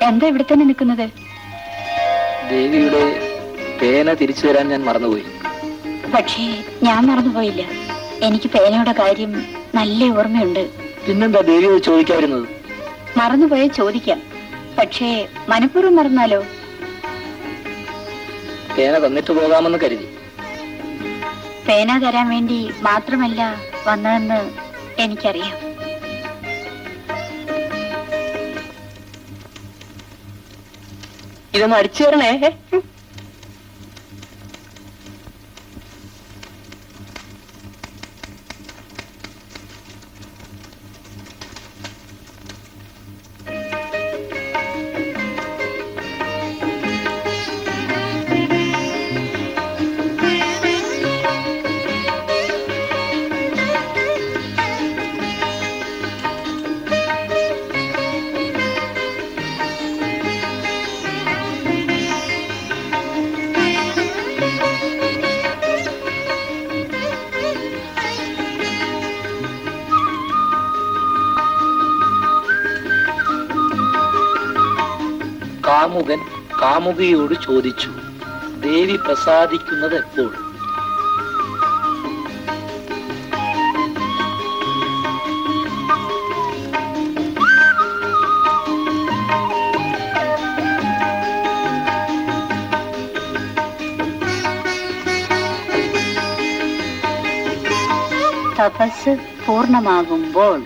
എന്താ ഇവിടെ തന്നെ നിൽക്കുന്നത്? ദേവിയുടെ പേന തിരിച്ചു തരാൻ ഞാൻ മറന്നുപോയി. പക്ഷേ ഞാൻ മറന്നുപോയില്ല. എനിക്ക് പേനയുടെ കാര്യം നല്ല ഓർമ്മയുണ്ട്. പിന്നെന്താ ദേവിയോട് ചോദിക്കാതിരുന്നത്? മറന്നുപോയ ചോദിക്കാം, പക്ഷേ മനഃപൂർവ്വം മറന്നാലോ? പേന തന്നിട്ട് പോകാമെന്ന് കരുതി. പേന തരാൻ വേണ്ടി മാത്രമല്ല വന്നതെന്ന് എനിക്കറിയാം. ഇതൊന്ന് അടിച്ചു തരണേ. കാമുകൻ കാമുകിയോട് ചോദിച്ചു, ദേവി പ്രസാദിക്കുന്നത് എപ്പോൾ? തപസ് പൂർണ്ണമാകുമ്പോൾ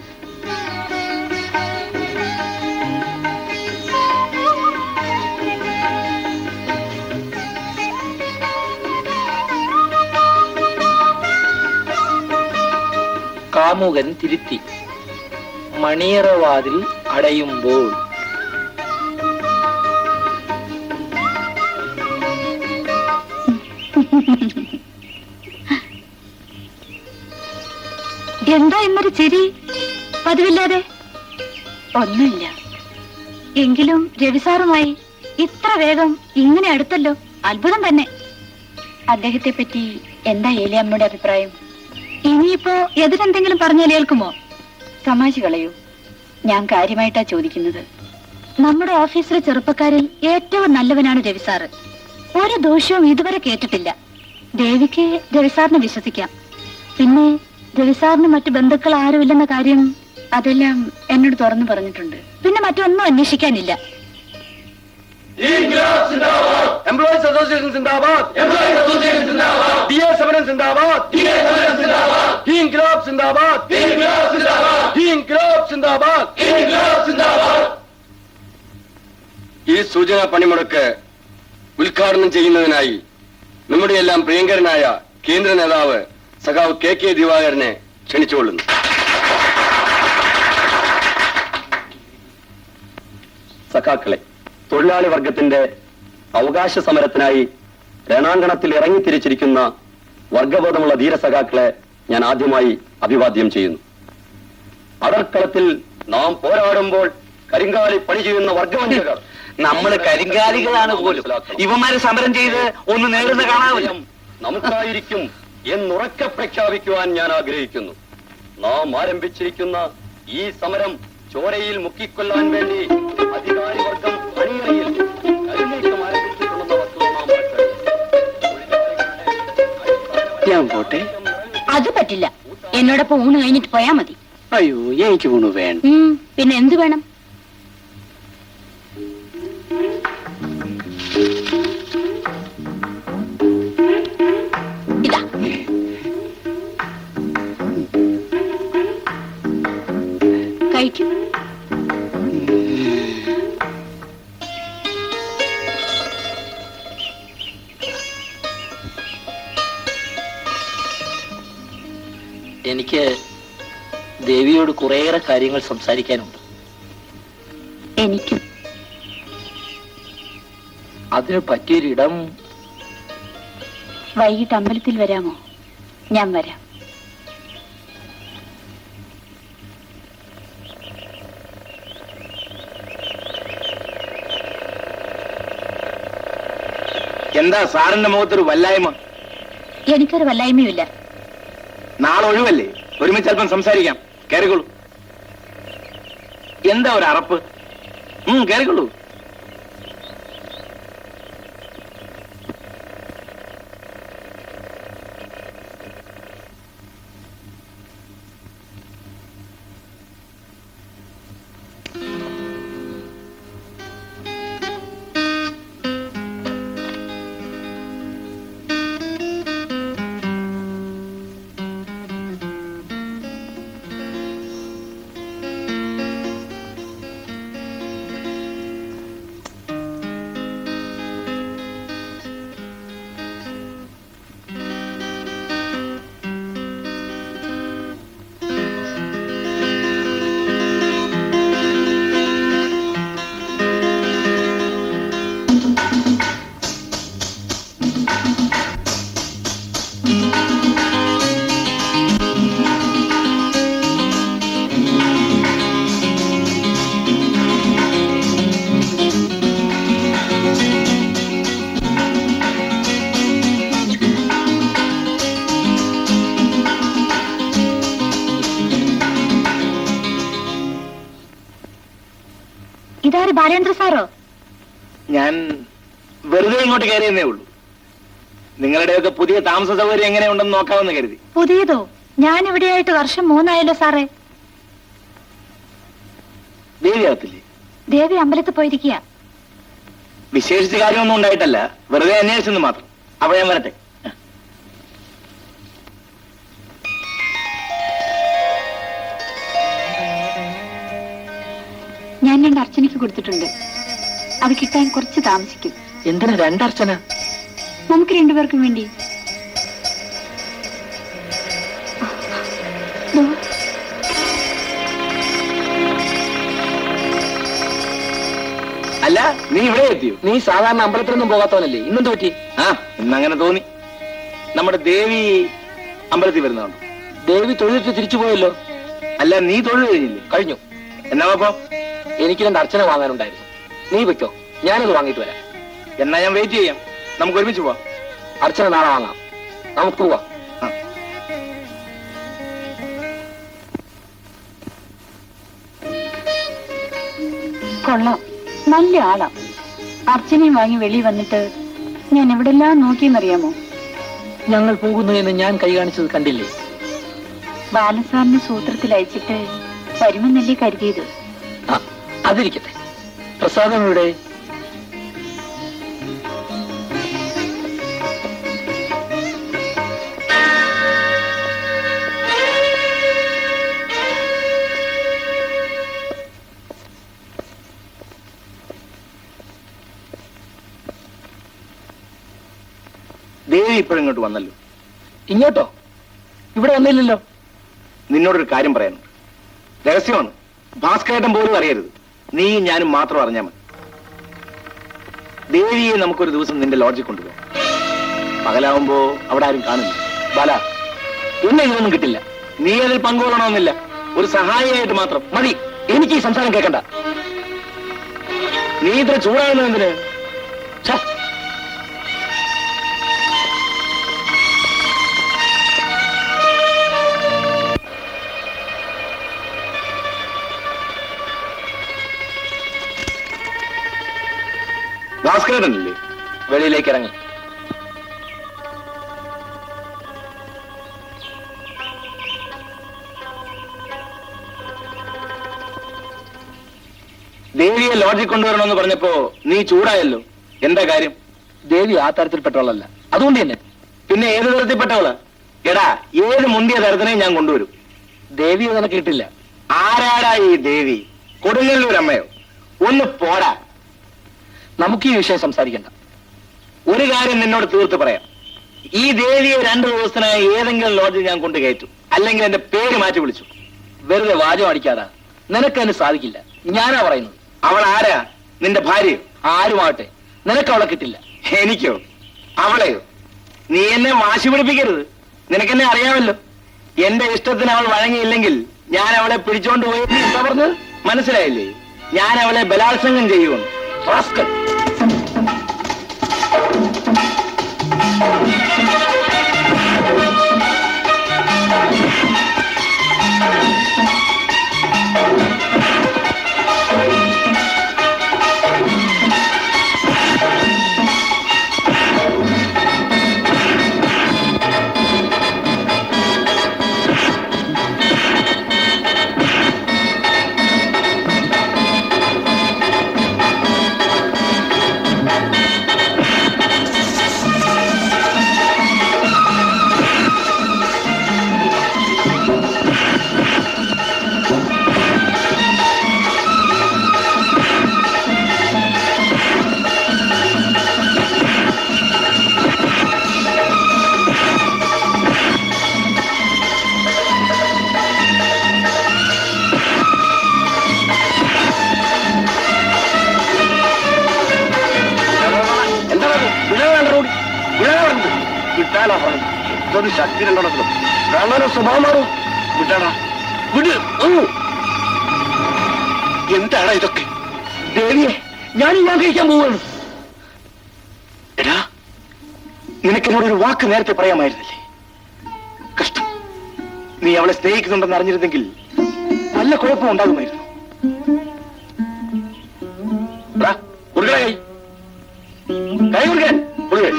കാമുകൻ തിരുത്തി മണിയറവാതിൽ അടയുമ്പോൾ എന്താ എന്നൊരു ചിരി പതിവില്ലാതെ? ഒന്നുമില്ല. എങ്കിലും രവിസാറുമായി ഇത്ര വേഗം ഇങ്ങനെ അടുത്തല്ലോ, അത്ഭുതം തന്നെ. അദ്ദേഹത്തെ പറ്റി എന്താ ഏലിയമ്മയുടെ അഭിപ്രായം? ഇനിയിപ്പോ എതിരെന്തെങ്കിലും പറഞ്ഞാൽ ഏൽക്കുമോ? തമാശ കളയൂ, ഞാൻ കാര്യമായിട്ടാ ചോദിക്കുന്നത്. നമ്മുടെ ഓഫീസിലെ ചെറുപ്പക്കാരിൽ ഏറ്റവും നല്ലവനാണ് രവിസാറ്. ഒരു ദോഷവും ഇതുവരെ കേട്ടിട്ടില്ല. ദേവിക്ക് രവിസാറിനെ വിശ്വസിക്കാം. പിന്നെ രവിസാറിന് മറ്റു ബന്ധുക്കൾ ആരുമില്ലെന്ന കാര്യം അതെല്ലാം എന്നോട് തുറന്നു പറഞ്ഞിട്ടുണ്ട്. പിന്നെ മറ്റൊന്നും അന്വേഷിക്കാനില്ല. എംപ്ലോയീസ് അസോസിയേഷൻ സിന്ദാബാദ്, DA സമരം സിന്ദാബാദ്, ഇൻക്ലാബ് സിന്ദാബാദ്, ഇൻക്ലാബ് സിന്ദാബാദ്. ഈ സൂചനാ പണിമുടക്ക് ഉദ്ഘാടനം ചെയ്യുന്നതിനായി നമ്മുടെ എല്ലാം പ്രിയങ്കരനായ കേന്ദ്ര നേതാവ് സഖാവ് KK ദിവാകരനെ ക്ഷണിച്ചുകൊള്ളുന്നു. സഖാക്കളെ, തൊഴിലാളി വർഗത്തിന്റെ അവകാശ സമരത്തിനായി രണാങ്കണത്തിൽ ഇറങ്ങിത്തിരിച്ചിരിക്കുന്ന വർഗബോധമുള്ള ധീരസഖാക്കളെ ഞാൻ ആദ്യമായി അഭിവാദ്യം ചെയ്യുന്നു. അടർക്കളത്തിൽ നാം പോരാടുമ്പോൾ കരിങ്കാലി പണി ചെയ്യുന്ന വർഗവഞ്ചകർ നമ്മള് കരിങ്കാലികളാണ് പോലും. ഇവന്മാര് സമരം ചെയ്ത് ഒന്ന് നേടുന്ന കാണാവില്ല. നമുക്കായിരിക്കും എന്നുറക്കെ പ്രഖ്യാപിക്കുവാൻ ഞാൻ ആഗ്രഹിക്കുന്നു. നാം ആരംഭിച്ചിരിക്കുന്ന ഈ സമരം ചോരയിൽ മുക്കിക്കൊല്ലാൻ വേണ്ടി അധികാരി വർഗം അണിയറയിൽ കരുനീക്കം ആരംഭിച്ചിട്ടുണ്ടെന്ന വസ്തുത നാം ഞാൻ പോട്ടെ? അത് പറ്റില്ല. എന്നോടൊപ്പം ഊണ് കഴിഞ്ഞിട്ട് പോയാ മതി. അയ്യോ, എനിക്ക് ഊണ് വേണ്ട. പിന്നെ എന്ത് വേണം? ഇതാ, കഴിക്കും. എനിക്ക് ദേവിയോട് കുറേയേറെ കാര്യങ്ങൾ സംസാരിക്കാനുണ്ട്. എനിക്കും. അതിന് പറ്റിയൊരിടം വൈകിട്ട് അമ്പലത്തിൽ വരാമോ? ഞാൻ വരാം. എന്താ സാറിന്റെ മുഖത്തൊരു വല്ലായ്മ? എനിക്കൊരു വല്ലായ്മയുമില്ല. നാളെ ഒഴിവല്ലേ, ഒരുമിച്ച് അല്പം സംസാരിക്കാം. കയറിക്കൊള്ളൂ. എന്താ ഒരു അറപ്പ്? കയറിക്കൊള്ളൂ. ഇതാര്, ബാലേന്ദ്ര സാറോ? ഞാൻ വെറുതെ ഇങ്ങോട്ട് കയറിയെന്നേ ഉള്ളൂ. നിങ്ങളുടെയൊക്കെ പുതിയ താമസ സൗകര്യം എങ്ങനെയുണ്ടെന്ന് നോക്കാമെന്ന് കരുതി. പുതിയതോ? ഞാൻ ഇവിടെയായിട്ട് വർഷം 3 ആയല്ലോ സാറേ. ദേവി അകത്തില്ലേ? ദേവി അമ്പലത്തിൽ പോയിരിക്കുക. വിശേഷിച്ച കാര്യമൊന്നും ഉണ്ടായിട്ടല്ല, വെറുതെ അന്വേഷിച്ചെന്ന് മാത്രം. അപ്പൊ ഞാൻ വരട്ടെ. ഞാൻ 2 അർച്ചനയ്ക്ക് കൊടുത്തിട്ടുണ്ട്. അത് കിട്ടാൻ കുറച്ച് താമസിക്കും. എന്തിനാ 2 അർച്ചന? നമുക്ക് 2 പേർക്കും വേണ്ടി. അല്ല, നീ ഇവിടെ എത്തിയോ? നീ സാധാരണ അമ്പലത്തിലൊന്നും പോകാത്തവനല്ലേ, ഇന്നും തോറ്റി? ആ, ഇന്നങ്ങനെ തോന്നി. നമ്മുടെ ദേവി അമ്പലത്തിൽ വരുന്നുണ്ട്. ദേവി തൊഴിലിട്ട് തിരിച്ചു പോയല്ലോ. അല്ല, നീ തൊഴിൽ കഴിഞ്ഞില്ലേ? കഴിഞ്ഞു. എന്നാ അപ്പോ? എനിക്ക് 2 അർച്ചന വാങ്ങാനുണ്ടായിരുന്നു. നീ വെക്കോ, ഞാനത് വാങ്ങിയിട്ട് വരാം. എന്നാ ഞാൻ വെയിറ്റ് ചെയ്യാം. നമുക്ക് ഒരുമിച്ച് പോവാം. അർച്ചന നാളെ വാങ്ങാം. നമുക്ക് പോവാം. കൊള്ളാം, നല്ല ആളാ. അർച്ചനയും വാങ്ങി വെളി വന്നിട്ട് ഞാൻ എവിടെല്ലാം നോക്കിയെന്നറിയാമോ? ഞങ്ങൾ പോകുന്നു എന്ന് ഞാൻ കൈ കാണിച്ചത് കണ്ടില്ലേ? ബാലസാറിന് സൂത്രത്തിൽ അയച്ചിട്ട് വരുമെന്നല്ലേ കരുതിയത്. ആ, അതിരിക്കട്ടെ. പ്രസാദം ഇവിടെ? ദേവി ഇപ്പോഴിങ്ങോട്ട് വന്നല്ലോ. ഇങ്ങോട്ടോ? ഇവിടെ വന്നില്ലല്ലോ. നിന്നോടൊരു കാര്യം പറയാനുണ്ട്. രഹസ്യമാണ്. ഭാസ്കരേട്ടൻ പോലും അറിയരുത്. നീയും ഞാനും മാത്രം അറിഞ്ഞാൽ മതി. ദേവിയെ നമുക്കൊരു ദിവസം നിന്റെ ലോഡ്ജിൽ കൊണ്ടുപോകാം. പകലാവുമ്പോ അവിടെ ആരും കാണില്ല. ബാല, എന്നെ ഇതൊന്നും കിട്ടില്ല. നീ അതിൽ പങ്കുകൊള്ളണമെന്നില്ല. ഒരു സഹായിയായിട്ട് മാത്രം മതി. എനിക്ക് ഈ സംസാരം കേൾക്കണ്ട. നീ ഇത്ര ചൂടാകുന്നത് എന്തിന്? ഛ, ഭാസ്കരേട്ടനല്ലേ? വെളിയിലേക്ക് ഇറങ്ങി. ദേവിയെ ലോഡ്ജിൽ കൊണ്ടുവരണമെന്ന് പറഞ്ഞപ്പോ നീ ചൂടായല്ലോ. എന്താ കാര്യം? ദേവി ആ തരത്തിൽപ്പെട്ടവളല്ല, അതുകൊണ്ട് തന്നെ. പിന്നെ ഏത് തരത്തിൽപ്പെട്ടവളാ? എടാ, ഏത് മുന്തിയ തരത്തിനെയും ഞാൻ കൊണ്ടുവരും. ദേവി നിനക്ക് കിട്ടില്ല. ആരാടാ ഈ ദേവി? കൊടുങ്ങല്ലൂർ അമ്മയോ? ഒന്ന് പോടാ. നമുക്ക് ഈ വിഷയം സംസാരിക്കണ്ട. ഒരു കാര്യം നിന്നോട് തീർത്ത് പറയാം. ഈ ദേവിയെ 2 ദിവസത്തിനായി ഏതെങ്കിലും ലോഡ്ജിൽ ഞാൻ കൊണ്ട് കയറ്റും. അല്ലെങ്കിൽ എന്റെ പേര് മാറ്റി വിളിച്ചു. വെറുതെ വാചം അടിക്കാതാ. നിനക്കതിന് സാധിക്കില്ല. ഞാനാ പറയുന്നത്. അവൾ ആരാ? നിന്റെ ഭാര്യയോ? ആരുമാവട്ടെ, നിനക്ക് അവളെ കിട്ടില്ല. എനിക്കോ? അവളെയോ? നീ എന്നെ വാശി പിടിപ്പിക്കരുത്. നിനക്കെന്നെ അറിയാമല്ലോ. എന്റെ ഇഷ്ടത്തിന് അവൾ വഴങ്ങിയില്ലെങ്കിൽ ഞാൻ അവളെ പിടിച്ചോണ്ട് പോയി. എന്താ പറഞ്ഞത്? മനസ്സിലായില്ലേ? ഞാൻ അവളെ ബലാത്സംഗം ചെയ്യുമെന്ന്. റാസ്കൽ. വിട്ടാലാ പറഞ്ഞു. എന്തൊരു ശക്തി രണ്ടെണ്ണത്തിലും കാണാനോ സ്വഭാവമാണോ? വിട്ടാടാ, വിട്. എന്താടാ ഇതൊക്കെ? ദേവിയെ ഞാൻ കഴിക്കാൻ പോവുകയാണ്. എടാ, നിനക്കെന്നോടൊരു വാക്ക് നേരത്തെ പറയാമായിരുന്നില്ലേ? കഷ്ടം. നീ അവളെ സ്നേഹിക്കുന്നുണ്ടെന്ന് അറിഞ്ഞിരുന്നെങ്കിൽ നല്ല കുഴപ്പം ഉണ്ടാകുമായിരുന്നു. കൈ കൊടുക്കാൻ കൊടുക്കാൻ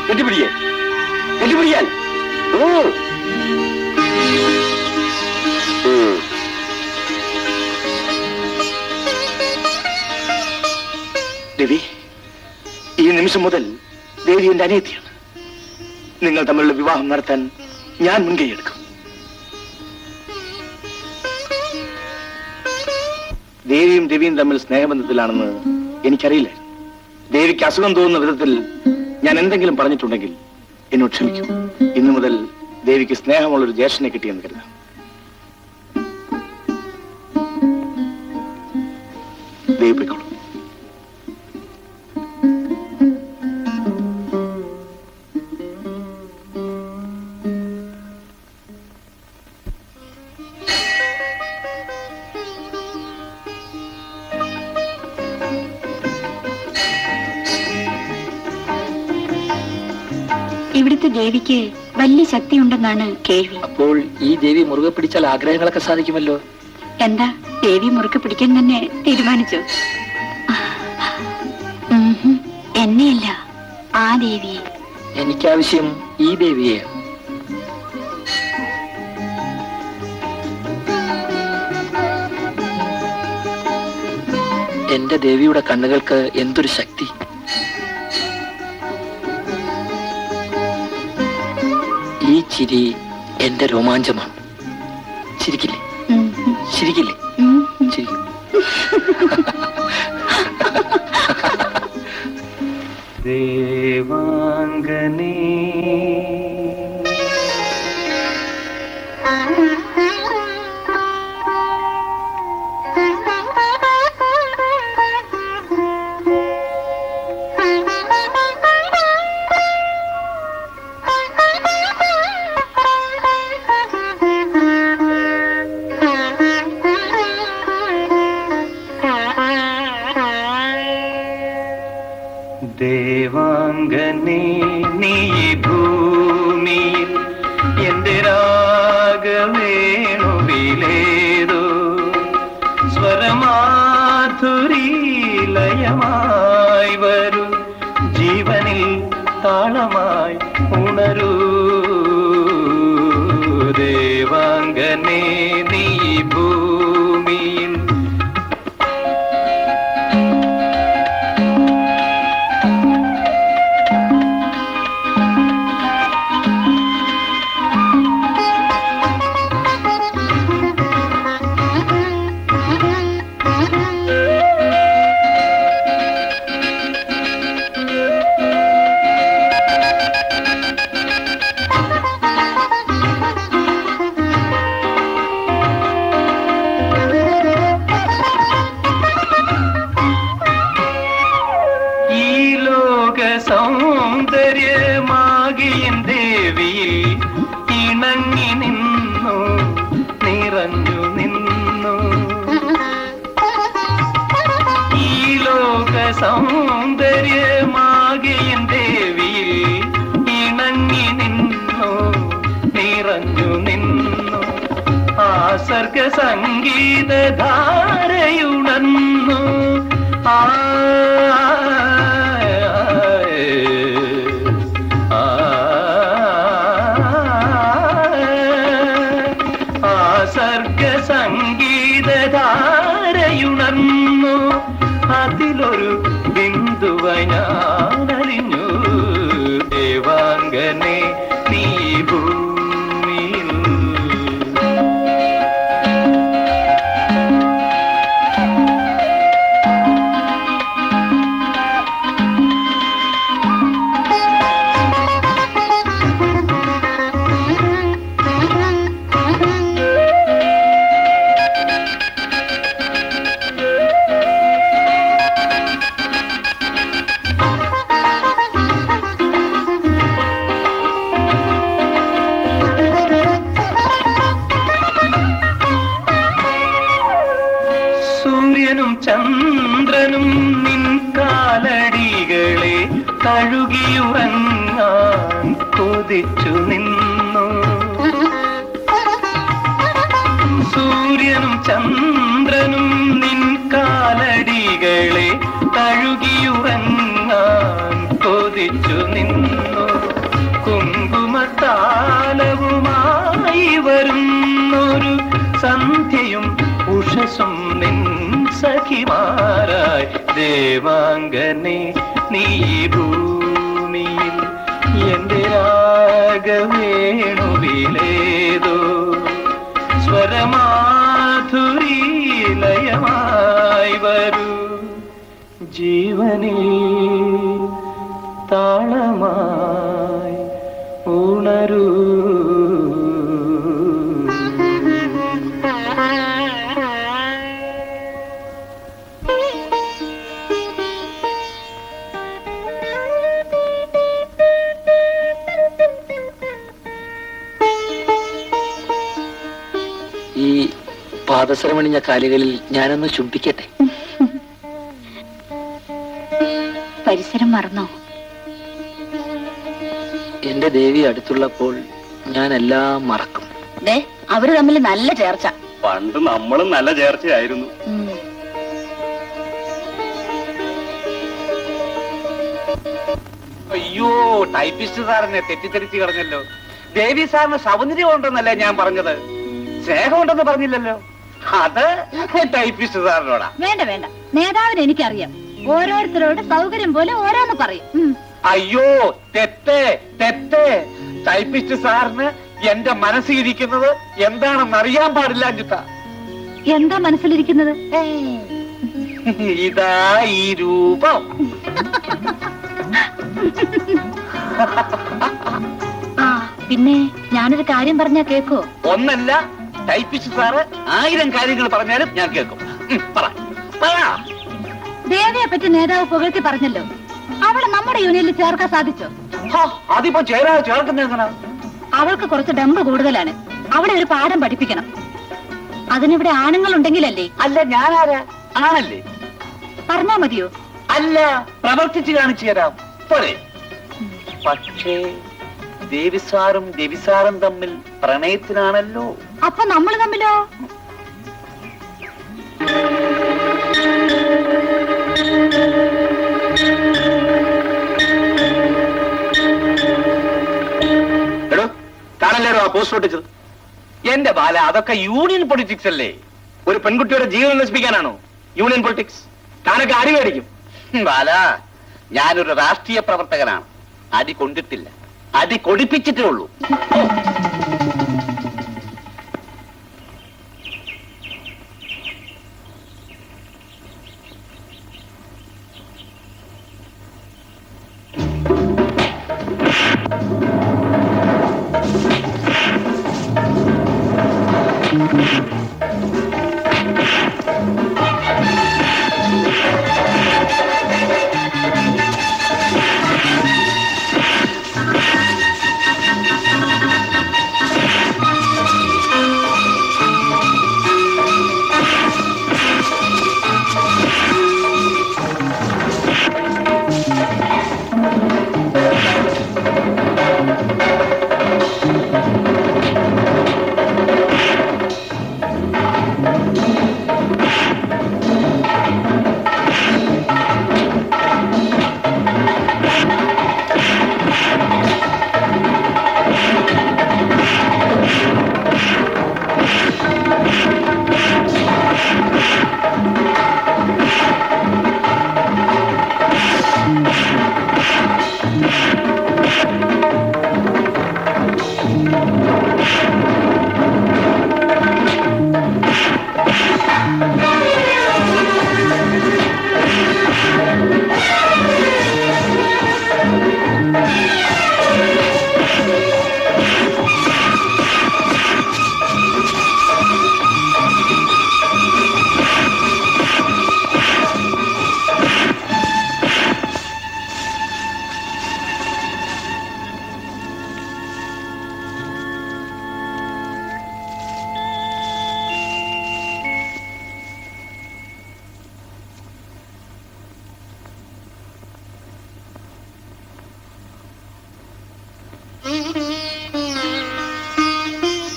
കെട്ടിപ്പിടിക്കാൻ കെട്ടിപ്പിടിക്കാൻ. ദേവി, ഈ നിമിഷം മുതൽ ദേവി എന്റെ അനിയത്തിയാണ്. നിങ്ങൾ തമ്മിലുള്ള വിവാഹം നടത്താൻ ഞാൻ മുൻകൈ എടുക്കും. ദേവിയും രവിയും തമ്മിൽ സ്നേഹബന്ധത്തിലാണെന്ന് എനിക്കറിയില്ല. ദേവിക്ക് അസുഖം തോന്നുന്ന വിധത്തിൽ ഞാൻ എന്തെങ്കിലും പറഞ്ഞിട്ടുണ്ടെങ്കിൽ എന്നോട് ക്ഷമിക്കും. ഇന്നു മുതൽ ദേവിക്ക് സ്നേഹമുള്ളൊരു ജ്യേഷ്ഠനെ കിട്ടിയെന്ന് കരുതാം. ദേവി പോയിക്കോളൂ. ഇവിടുത്തെ ദേവിക്ക് വലിയ ശക്തി ഉണ്ടെന്നാണ് കേൾവി. അപ്പോൾ ഈ ദേവി മുറുകെ പിടിച്ചാൽ ആഗ്രഹങ്ങളൊക്കെ സാധിക്കുമല്ലോ. എന്താ ദേവി മുറുക്കെ പിടിക്കാൻ തന്നെ തീരുമാനിച്ചു? എന്നെയല്ല, ആ ദേവിയെ. എനിക്കാവശ്യം ഈ ദേവിയെ. എന്റെ ദേവിയുടെ കണ്ണുകൾക്ക് എന്തൊരു ശക്തി! ഈ ചിരി എന്റെ രോമാഞ്ചമാണ്. ചിരിക്കില്ലേ? ചിരിക്കില്ലേ? ചിരിക്കും. ദേവാംഗനേ ദേവാംഗനേ നീ ഭൂമിയിൽ എന്റെ രാഗവേണുവിലേതോ സ്വരമാധുരീലയമായി വരൂ, ജീവനിൽ താളമായി ഉണരൂ. ദേവാംഗനേ നീ ഭൂമിയിൽ സൗന്ദര്യമാകിയ ദേവിയിൽ ഇണങ്ങി നിന്നു, നിറഞ്ഞു നിന്നു. ഈ ലോക സൗന്ദര്യമാകിയ ദേവിയിൽ ഇണങ്ങി നിന്നു, നിറഞ്ഞു നിന്നു. ആ സർഗ സംഗീതധാരയുണന്നു. സർഗ സംഗീതധാരയുണർന്നു. അതിലൊരു ബിന്ദുവ ഞാനറിഞ്ഞു. ദേവാംഗനേ നീ ഭൂമിയിൽ സൂര്യനും ചന്ദ്രനും നിൻ കാലടികളെ കഴുകിയുറങ്ങാൻ കൊതിച്ചു നിന്നു. സൂര്യനും ചന്ദ്രനും നിൻ കാലടികളെ കഴുകിയുറങ്ങാൻ കൊതിച്ചു നിന്നു. കുങ്കുമത്താലവുമായി വരുന്നൊരു സന്ധ്യയും ഉഷസും നിൻ സഖിമാരായി. ദേവാംഗനേ നീ ഭൂമിയിൽ എന്റെ രാഗവേണുവിലേതോ സ്വരമാധുരീലയമായി ജീവനിൽ താളമായി ഉണരൂ. ഈ പാദസരമണിഞ്ഞ കാലുകളിൽ ഞാനൊന്ന് ചുംബിക്കട്ടെ. പരിസരം മറന്നോ? എന്റെ ദേവി അടുത്തുള്ളപ്പോൾ ഞാൻ എല്ലാം മറക്കും. ദേ, അവര് തമ്മിൽ നല്ല ചേർച്ച. പണ്ട് നമ്മളും നല്ല ചേർച്ചയായിരുന്നു. അയ്യോ, ടൈപ്പിസ്റ്റ് സാറിനെ തെറ്റിദ്ധരിച്ചു കളഞ്ഞല്ലോ. ദേവി സാറിന് സൗന്ദര്യം ഉണ്ടെന്നല്ലേ ഞാൻ പറഞ്ഞത്, സ്നേഹമുണ്ടെന്ന് പറഞ്ഞില്ലല്ലോ. അത് ടൈപ്പിസ്റ്റ് സാറിനോടാ. വേണ്ട വേണ്ട, നേതാവിന് എനിക്കറിയാം. ഓരോരുത്തരോട് സൗകര്യം പോലെ ഓരോന്ന് പറയും. അയ്യോ, തെറ്റേ തെറ്റേ. ടൈപ്പിസ്റ്റ് സാറിന് എന്റെ മനസ്സിലിരിക്കുന്നത് എന്താണെന്ന് അറിയാൻ പാടില്ല അഞ്ജിത്ത. എന്താ മനസ്സിലിരിക്കുന്നത്? ഇതാ ഈ രൂപം. ആ, പിന്നെ ഞാനൊരു കാര്യം പറഞ്ഞാ കേക്കോ? ഒന്നല്ല, ടൈപ്പിസ്റ്റ് സാറ് 1000 കാര്യങ്ങൾ പറഞ്ഞാലും ഞാൻ കേൾക്കും. പറ പറ. ദേവിയെ പറ്റി നേതാവ് പുകഴ്ത്തി പറഞ്ഞല്ലോ. അവളെ നമ്മുടെ യൂണിയനിൽ ചേർക്കാൻ സാധിച്ചോ? അതിപ്പോ ചേരാതെ ചേർക്കുന്ന എങ്ങനെ? അവൾക്ക് കുറച്ച് ഡമ്പ് കൂടുതലാണ്. അവളെ ഒരു പാഠം പഠിപ്പിക്കണം. അതിനിവിടെ ആണുങ്ങൾ ഉണ്ടെങ്കിലല്ലേ. അല്ല, ഞാനാരാ? ആണല്ലേ? പറഞ്ഞാ മതിയോ? അല്ല, പ്രവർത്തിച്ച് കാണിച്ചു തരാം. പോരെ? പക്ഷേ ദേവിസാറും രവിസാറും തമ്മിൽ പ്രണയത്തിനാണല്ലോ. അപ്പൊ നമ്മൾ തമ്മിലോ? എടോ, താനല്ലേടോ ആ പോസ്റ്റ് ഒട്ടിച്ചത്? എന്റെ ബാല, അതൊക്കെ യൂണിയൻ പൊളിറ്റിക്സ് അല്ലേ. ഒരു പെൺകുട്ടിയുടെ ജീവൻ നശിപ്പിക്കാനാണോ യൂണിയൻ പൊളിറ്റിക്സ്? താനൊക്കെ അടി മേടിക്കും. ബാല, ഞാനൊരു രാഷ്ട്രീയ പ്രവർത്തകനാണ്. അടി കൊണ്ടിട്ടില്ല, അടി കൊടിപ്പിച്ചിട്ടേ ഉള്ളൂ.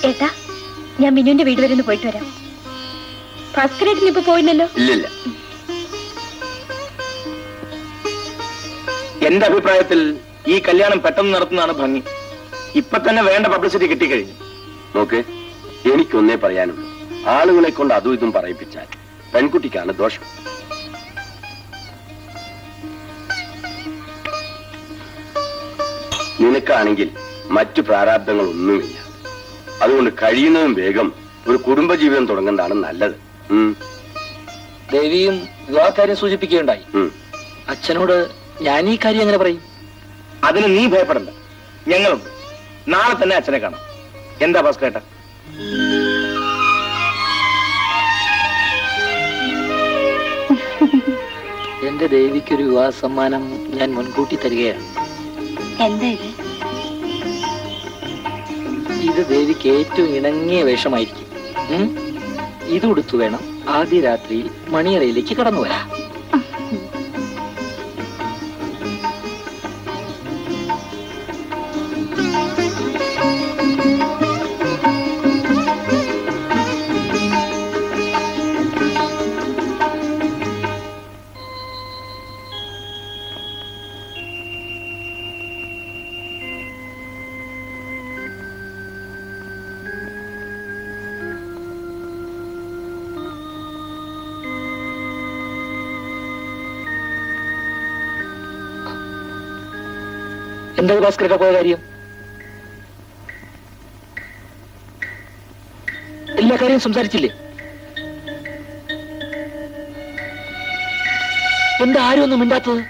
ഏട്ടാ, ഞാൻ മിനുവിന്റെ വീട് വരെ ഒന്ന് പോയിട്ട് വരാം. ഭാസ്കരേട്ടൻ ഇപ്പൊ പോയില്ലല്ലോ? ഇല്ലില്ല. എന്റെ അഭിപ്രായത്തിൽ ഈ കല്യാണം പെട്ടെന്ന് നടത്തുന്നതാണ് ഭംഗി. ഇപ്പൊ തന്നെ വേണ്ട പബ്ലിസിറ്റി കിട്ടിക്കഴിഞ്ഞു. നോക്ക്, എനിക്കൊന്നേ പറയാനുള്ളൂ. ആളുകളെ കൊണ്ട് അതും ഇതും പറയിപ്പിച്ചാൽ പെൺകുട്ടിക്കാണ് ദോഷം. നിനക്കാണെങ്കിൽ മറ്റു പ്രാരാബ്ദങ്ങളൊന്നുമില്ല. അതുകൊണ്ട് കഴിയുന്നതും വേഗം ഒരു കുടുംബജീവിതം തുടങ്ങുന്നതാണ് നല്ലത്. ദേവിയും വിവാഹകാര്യം സൂചിപ്പിക്കുകയുണ്ടായി. അച്ഛനോട് ഞാൻ ഈ കാര്യം എങ്ങനെ പറയും? അതിന് നീ ഭയപ്പെടണ്ട, ഞങ്ങളുണ്ട്. നാളെ തന്നെ അച്ഛനെ കാണാം. എന്താ ഭാസ്കരേട്ടാ? എന്റെ ദേവിക്കൊരു വിവാഹ സമ്മാനം ഞാൻ മുൻകൂട്ടി തരികയാണ്. എന്താ ഇത്? ഇത് ദേവിക്ക് ഏറ്റവും ഇണങ്ങിയ വേഷമായിരിക്കും. ഇത് ഉടുത്തു വേണം ആദ്യ രാത്രിയിൽ മണിയറയിലേക്ക് കടന്നു വരാം. എന്താ ഭാസ്കരൊക്കെ പോയ കാര്യം? എല്ലാ കാര്യവും സംസാരിച്ചില്ലേ? എന്താ ആരും ഒന്നും മിണ്ടാത്തത്?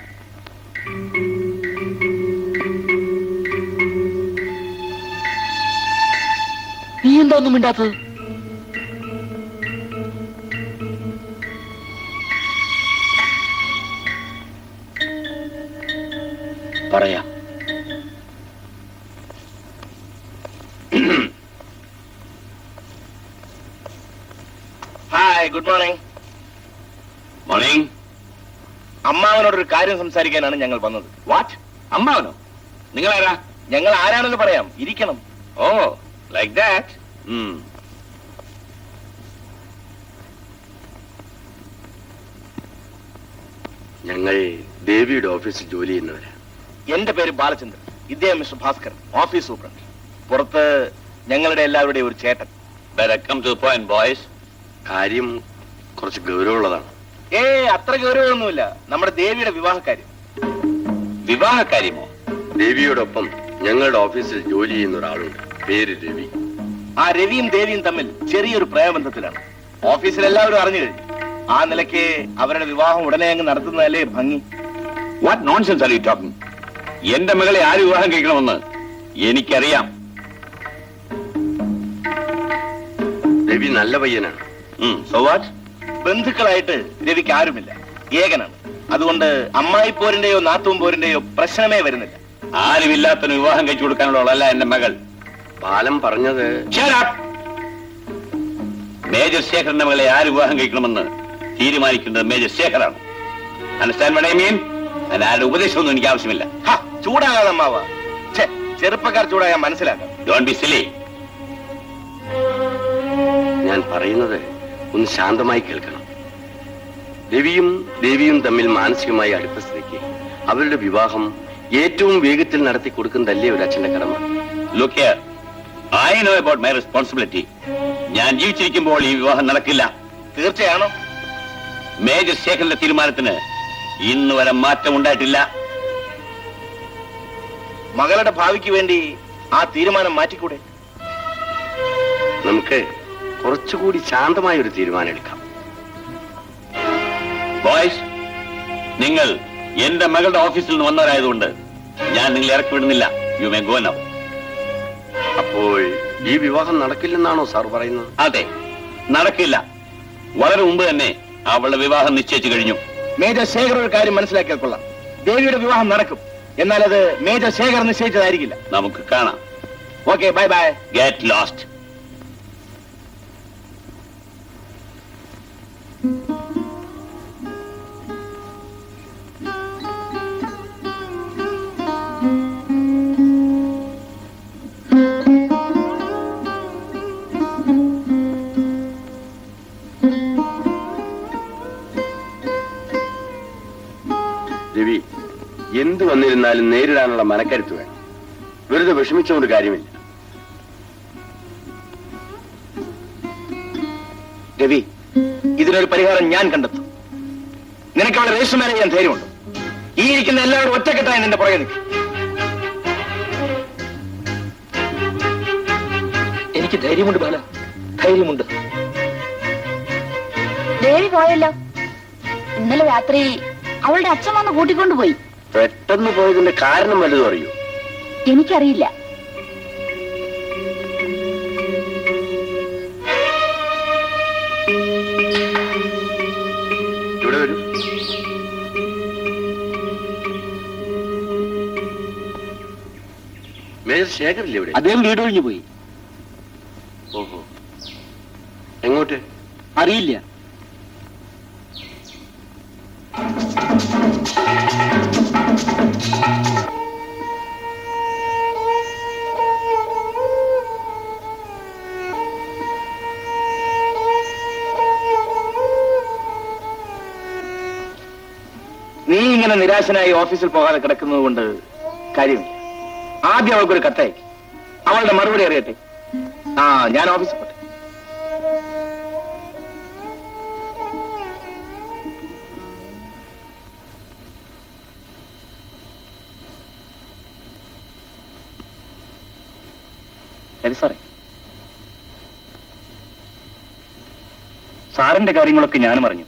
നീ എന്താ ഒന്നും മിണ്ടാത്തത്? പറയാം. Hi, good morning. മോർണിംഗ്. അമ്മാവനോടൊരു കാര്യം സംസാരിക്കാനാണ് ഞങ്ങൾ വന്നത്. വാട്ട്? അമ്മാവനോ? നിങ്ങളാരാ? ഞങ്ങൾ ആരാണെന്ന് പറയാം, ഇരിക്കണം. ഓ, ലൈക്ക് ദാറ്റ്. ഞങ്ങൾ ദേവിയുടെ ഓഫീസിൽ ജോലി ചെയ്യുന്നവരാ. എന്റെ പേര് ബാലചന്ദ്രൻ, ഇദ്ദേഹം മിസ്റ്റർ ഭാസ്കരൻ, ഓഫീസ് സൂപ്രണ്ട്. പുറത്ത് ഞങ്ങളുടെ എല്ലാവരുടെയും ഒരു ചേട്ടൻ. Better come to the point, boys. കാര്യം കുറച്ച് ഗൗരവമുള്ളതാണ്. അത്ര ഗൗരവമൊന്നുമില്ല. നമ്മുടെ ദേവിയുടെ വിവാഹക്കാര്യം. വിവാഹകാര്യമോ? ദേവിയോടൊപ്പം ഞങ്ങളുടെ ഓഫീസിൽ ജോലി ചെയ്യുന്ന ഒരാളുണ്ട്, പേര് രവി. ആ രവിയും ദേവിയും തമ്മിൽ ചെറിയൊരു പ്രേമബന്ധത്തിലാണ്. ഓഫീസിൽ എല്ലാവരും അറിഞ്ഞു കഴിഞ്ഞു. ആ നിലയ്ക്ക് അവരുടെ വിവാഹം ഉടനെ അങ്ങ് നടത്തുന്നതല്ലേ ഭംഗി. What nonsense are you talking? എന്റെ മകളെ ആര് വിവാഹം കഴിക്കണമെന്ന് എനിക്കറിയാം. രവി നല്ല പയ്യനാണ്. So what? ബന്ധുക്കളായിട്ട് രവിക്ക് ആരുമില്ല, ഏകനാണ്. അതുകൊണ്ട് അമ്മായി പോരിന്റെയോ നാത്തൂൻ പോരിന്റെയോ പ്രശ്നമേ വരുന്നില്ല. ആരുമില്ലാത്തതിന് വിവാഹം കഴിച്ചു കൊടുക്കാനുള്ളതല്ല എന്റെ മകൾ. ബാലൻ പറഞ്ഞത്. മേജർ ശേഖരന്റെ മകളെ ആര് വിവാഹം കഴിക്കണമെന്ന് തീരുമാനിക്കേണ്ടത് മേജർ ശേഖറാണ്. Understand what I mean? ആരുടെ ഉപദേശമൊന്നും എനിക്ക് ആവശ്യമില്ല. ചൂടാകാതെ അമ്മാവ. ചെറുപ്പക്കാർ ചൂടാകാൻ മനസ്സിലാക്കാം. Don't be silly. ഞാൻ പറയുന്നത് ഒന്ന് ശാന്തമായി കേൾക്കണം. രവിയും ദേവിയും തമ്മിൽ മാനസികമായി അടുത്ത സ്ഥിതിക്ക് അവരുടെ വിവാഹം ഏറ്റവും വേഗത്തിൽ നടത്തി കൊടുക്കുന്നതല്ലേ ഒരു അച്ഛന്റെ കടമ. Look here, I know about my responsibility. ഞാൻ ജീവിച്ചിരിക്കുമ്പോൾ ഈ വിവാഹം നടക്കില്ല. തീർച്ചയാണോ? മേജർ ശേഖരന്റെ തീരുമാനത്തിന് ഇന്ന് വരെ മാറ്റം ഉണ്ടായിട്ടില്ല. മകളുടെ ഭാവിക്ക് വേണ്ടി ആ തീരുമാനം മാറ്റിക്കൂടെ? നമുക്ക് കുറച്ചുകൂടി ശാന്തമായ ഒരു തീരുമാനം എടുക്കാം. ബോയ്സ്, നിങ്ങൾ എന്റെ മകളുടെ ഓഫീസിൽ നിന്ന് വന്നവരായതുകൊണ്ട് ഞാൻ നിങ്ങളെ ഇറക്കി വിടുന്നില്ല. You may go now. അപ്പോൾ ഈ വിവാഹം നടക്കില്ലെന്നാണോ സാർ പറയുന്നത്? അതെ, നടക്കില്ല. വളരെ മുമ്പ് തന്നെ അവളുടെ വിവാഹം നിശ്ചയിച്ചു കഴിഞ്ഞു. മേജർ ശേഖർ ഒരു കാര്യം മനസ്സിലാക്കിയാൽ കൊള്ളാം. ദേവിയുടെ വിവാഹം നടക്കും, എന്നാൽ അത് മേജർ ശേഖർ നിശ്ചയിച്ചതായിരിക്കില്ല. നമുക്ക് കാണാം. Okay, bye bye. Get lost. Ravi, എന്ത് വന്നിരുന്നാലും നേരിടാനുള്ള മനക്കരുത്ത് വേണം. വെറുതെ വിഷമിച്ചുകൊണ്ട് കാര്യമില്ല. രവി, ഇതിനൊരു പരിഹാരം ഞാൻ കണ്ടെത്തും. നിനക്ക് അവളെ രജിസ്റ്റർ മാരേജ് ചെയ്യാൻ ധൈര്യമുണ്ട്? ഈ ഇരിക്കുന്ന എല്ലാവരും ഒറ്റക്കെട്ടായി നിന്റെ പുറകെ നിൽക്കും. എനിക്ക് ധൈര്യമുണ്ട് ബാല, ധൈര്യമുണ്ട്. ദേവി പോയല്ലോ. ഇന്നലെ രാത്രി അവളുടെ അച്ഛൻ വന്ന് കൂട്ടിക്കൊണ്ടുപോയി. പെട്ടെന്ന് പോയതിന്റെ കാരണം വല്ലതും അറിയൂ? എനിക്കറിയില്ല. ഇവിടെ വരൂ. മേജർ ശേഖരില്ലേ ഇവിടെ? അദ്ദേഹം വീട് ഒഴിഞ്ഞു പോയി. ഓഹോ, എങ്ങോട്ട് അറിയില്ല. നീ ഇങ്ങനെ നിരാശനായി ഓഫീസിൽ പോകാതെ കിടക്കുന്നത് കൊണ്ട് കാര്യമില്ല. ആദ്യം അവൾക്കൊരു കത്തയക്ക്, അവളുടെ മറുപടി അറിയട്ടെ. ഞാൻ ഓഫീസിൽ പോട്ടെ. ശരി സാറേ. സാറിന്റെ കാര്യങ്ങളൊക്കെ ഞാനും അറിഞ്ഞു.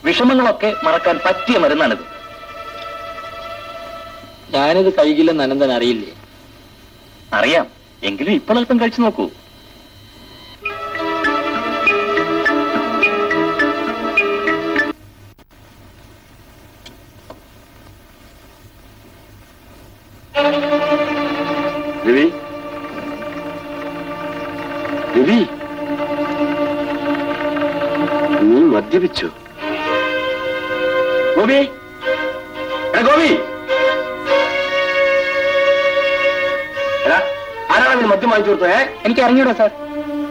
വിഷമങ്ങളൊക്കെ മറക്കാൻ പറ്റിയ മരുന്നാണിത്. ഞാനിത് കഴിക്കില്ലെന്ന് അനന്തൻ അറിയില്ലേ? അറിയാം, എങ്കിലും ഇപ്പോൾ അല്പം കഴിച്ചു നോക്കൂ. രവി, രവി, നീ മദ്യപിച്ചോ? ഗോപി, ഗോപി, ആരാണ് നീ മദ്യം വാങ്ങിച്ചു കൊടുത്തേ? എനിക്ക് അറിഞ്ഞൂടാ സാർ.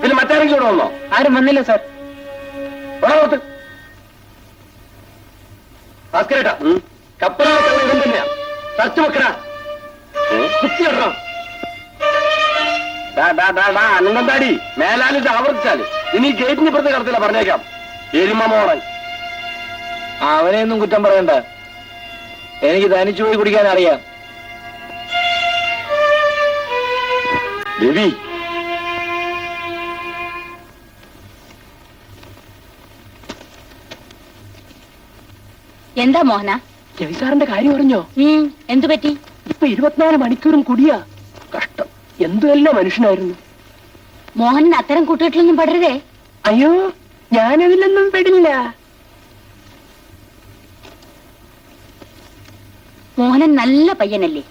പിന്നെ മറ്റാരെങ്കിലും ഇവിടെ വന്നോ? ആരും വന്നില്ല സാർ. വളർത്ത് ഭാസ്കരേട്ടാ, കപ്പലിലെ ഇവൻ തന്നെയാ. തച്ചു വെക്കണ കുത്തിയിടണം. അനന്തന്താടി, മേലാലിട്ട് ആവർത്തിച്ചാല് ഇനി ഗേറ്റിന് ഇപ്പുറത്ത് കടത്തില്ല, പറഞ്ഞേക്കാം. എരുമോളൻ. അവനെയൊന്നും കുറ്റം പറയണ്ട. എനിക്ക് തനിച്ചു പോയി കുടിക്കാൻ അറിയാം. രവി, എന്താ മോഹന? രവി സാറിന്റെ കാര്യം അറിഞ്ഞോ? എന്തു പറ്റി? ഇപ്പൊ 24 മണിക്കൂറും കുടിയാ. കഷ്ടം. എന്തുമല്ല മനുഷ്യനായിരുന്നു. മോഹനൻ അത്തരം കൂട്ടുകെട്ടിലൊന്നും പെടരുതേ. അയ്യോ, ഞാനതിലൊന്നും പെടില്ല. മോഹനൻ നല്ല പയ്യനല്ലേ?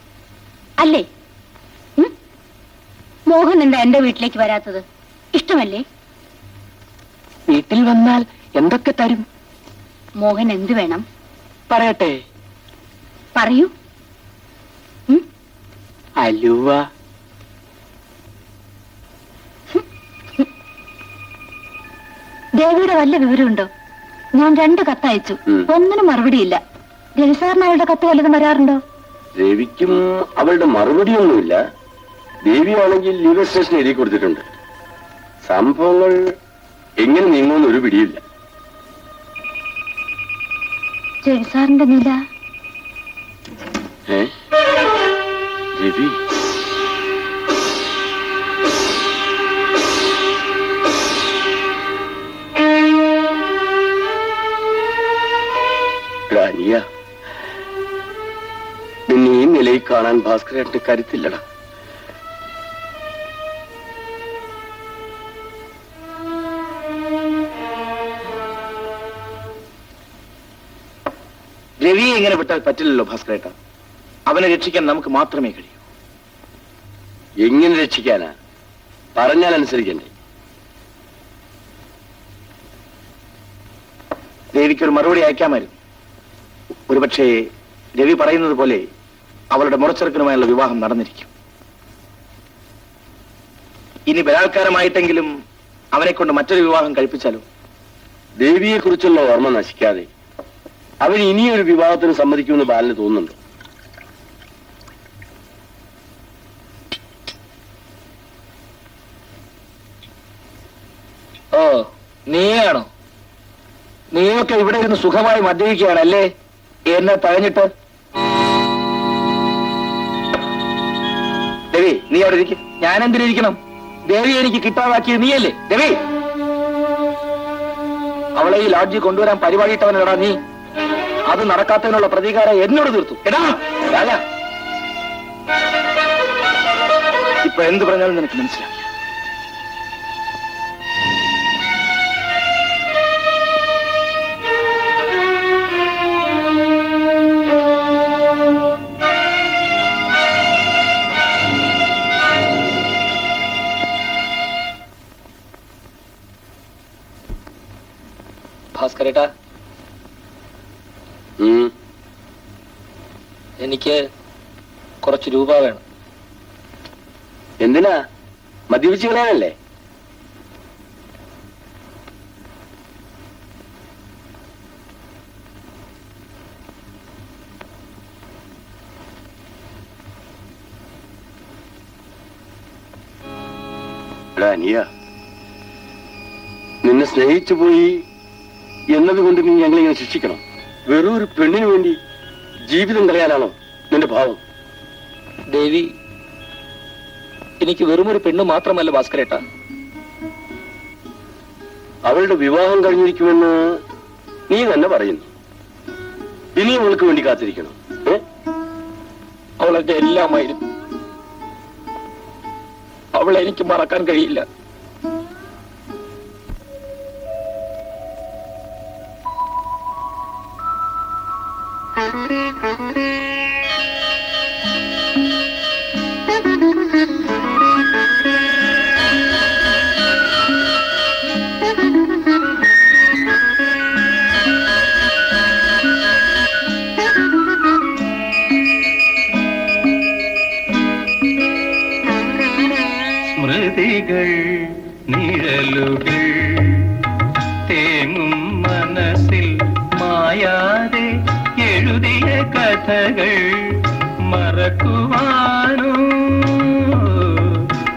അല്ലേ? മോഹൻ എന്താ എന്റെ വീട്ടിലേക്ക് വരാത്തത്? ഇഷ്ടമല്ലേ? വീട്ടിൽ വന്നാൽ എന്തൊക്കെ തരും? മോഹൻ എന്ത് വേണം പറയട്ടെ? പറയൂ. അലുവ. ദേവിയുടെ വല്ല വിവരമുണ്ടോ? ഞാൻ 2 കത്തയച്ചു, ഒന്നിനും മറുപടിയില്ല. രവിസാറിന് അവളുടെ കത്ത് വല്ലതും വരാറുണ്ടോ? രവിക്കും അവളുടെ മറുപടിയൊന്നുമില്ല. ദേവിയാണെങ്കിൽ ലീവർ സ്റ്റേഷൻ എഴുതി കൊടുത്തിട്ടുണ്ട്. സംഭവങ്ങൾ എങ്ങനെ നീങ്ങുമെന്ന് ഒരു പിടിയില്ല. രവിസാറിന്റെ നില? രവി, റാനിയ, നിന്നെ ഈ നിലയിൽ കാണാൻ ഭാസ്കരേട്ടന് കരുത്തില്ലടാ. രവിയെ ഇങ്ങനെ വിട്ടാൽ പറ്റില്ലല്ലോ ഭാസ്കരേട്ട. അവനെ രക്ഷിക്കാൻ നമുക്ക് മാത്രമേ കഴിയൂ. എങ്ങനെ രക്ഷിക്കാനാ? പറഞ്ഞാൽ അനുസരിക്കണ്ടേ? ദേവിക്കൊരു മറുപടി അയക്കാമായിരുന്നു. ഒരുപക്ഷെ രവി പറയുന്നത് പോലെ അവളുടെ മുറച്ചെറുക്കനുമായുള്ള വിവാഹം നടന്നിരിക്കും. ഇനി ബലാത്കാരമായിട്ടെങ്കിലും അവനെ കൊണ്ട് മറ്റൊരു വിവാഹം കഴിപ്പിച്ചാലോ? ദേവിയെ കുറിച്ചുള്ള ഓർമ്മ നശിക്കാതെ അവൻ ഇനിയൊരു വിവാഹത്തിന് സമ്മതിക്കുമെന്ന് ബാലന് തോന്നുന്നുണ്ടോ? ഓ, നീയാണോ? നീയൊക്കെ ഇവിടെ ഇരുന്ന് സുഖമായി മദ്യപിക്കുകയാണല്ലേ എന്നെ തഴഞ്ഞിട്ട്? രവി, നീ അവിടെ ഇരിക്കും. ഞാൻ എന്തിനിരിക്കണം? ദേവി എനിക്ക് കിട്ടാതാക്കിയത് നീയല്ലേ? രവി, അവളെ ഈ ലോഡ്ജിൽ കൊണ്ടുവരാൻ പരിപാടിയിട്ടവനടാ നീ. അത് നടക്കാത്തതിനുള്ള പ്രതികാരം എന്നോട് തീർത്തു. എടാ രാജ, ഇപ്പൊ എന്ത് പറഞ്ഞാലും നിനക്ക് മനസ്സിലാക്കി. ഭാസ്കരേട്ടാ, എനിക്ക് കുറച്ച് രൂപ വേണം. എന്തിനാ? മദ്യപിച്ച് കളയാനല്ലേ? അനിയ, നിന്നെ സ്നേഹിച്ചു പോയി എന്നതുകൊണ്ട് നീ ഞങ്ങളിങ്ങനെ ശിക്ഷിക്കണം? വെറും ഒരു പെണ്ണിന് വേണ്ടി ജീവിതം കളയാനാണോ നിന്റെ ഭാവം? ദേവി എനിക്ക് വെറുമൊരു പെണ്ണ് മാത്രമല്ല ഭാസ്കരേട്ട. അവളുടെ വിവാഹം കഴിഞ്ഞിരിക്കുമെന്ന് നീ തന്നെ പറയുന്നു. ഇനി അവൾക്ക് വേണ്ടി കാത്തിരിക്കണം. അവളെന്റെ എല്ലാമായിരുന്നു. അവളെ എനിക്ക് മറക്കാൻ കഴിയില്ല. സ്മൃതികൾ നിഴലുകൾ തേങ്ങും മനസ്സിൽ മായാതെ എഴുതിയ കഥകൾ മറക്കുവാനോ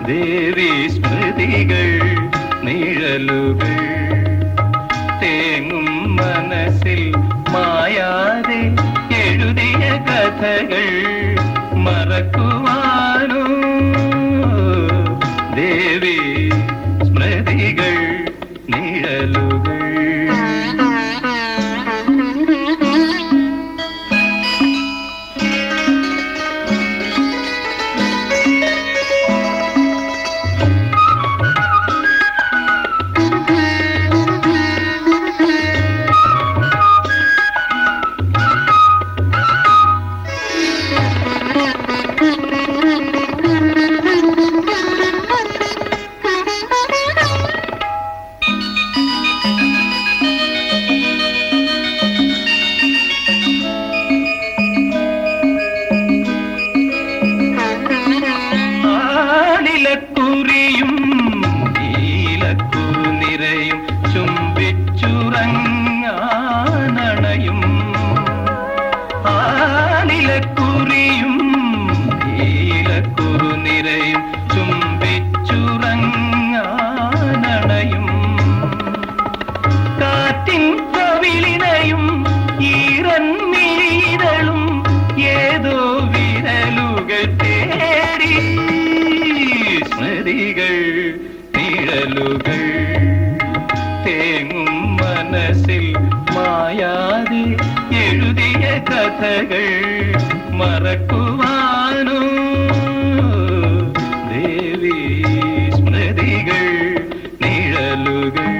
ദേവി? സ്മൃതികൾ നിഴലുകൾ തേങ്ങും മനസ്സിൽ മായാതെ എഴുതിയ കഥകൾ മറക്കുവാനോ ദേവി? സ്മൃതികൾ നിഴലുകൾ. കുറിയും നീലക്കുനിരയും ചുംബിച്ചുറങ്ങാനണയും. ആനിലക്കുറിയും നീലക്കുറുനിരയും ചുംബിച്ചുറങ്ങാനണയും. കാറ്റിൻ കവിളിനയും ഈറൻമിഴിതളും ഏതോ വിരലുകൾ തേടി. സ്മൃതികൾ നിഴലുകൾ തേങ്ങും മനസ്സിൽ മായാതെ എഴുതിയ കഥകൾ മറക്കുവാനോ ദേവി? സ്മൃതികൾ നിഴലുകൾ.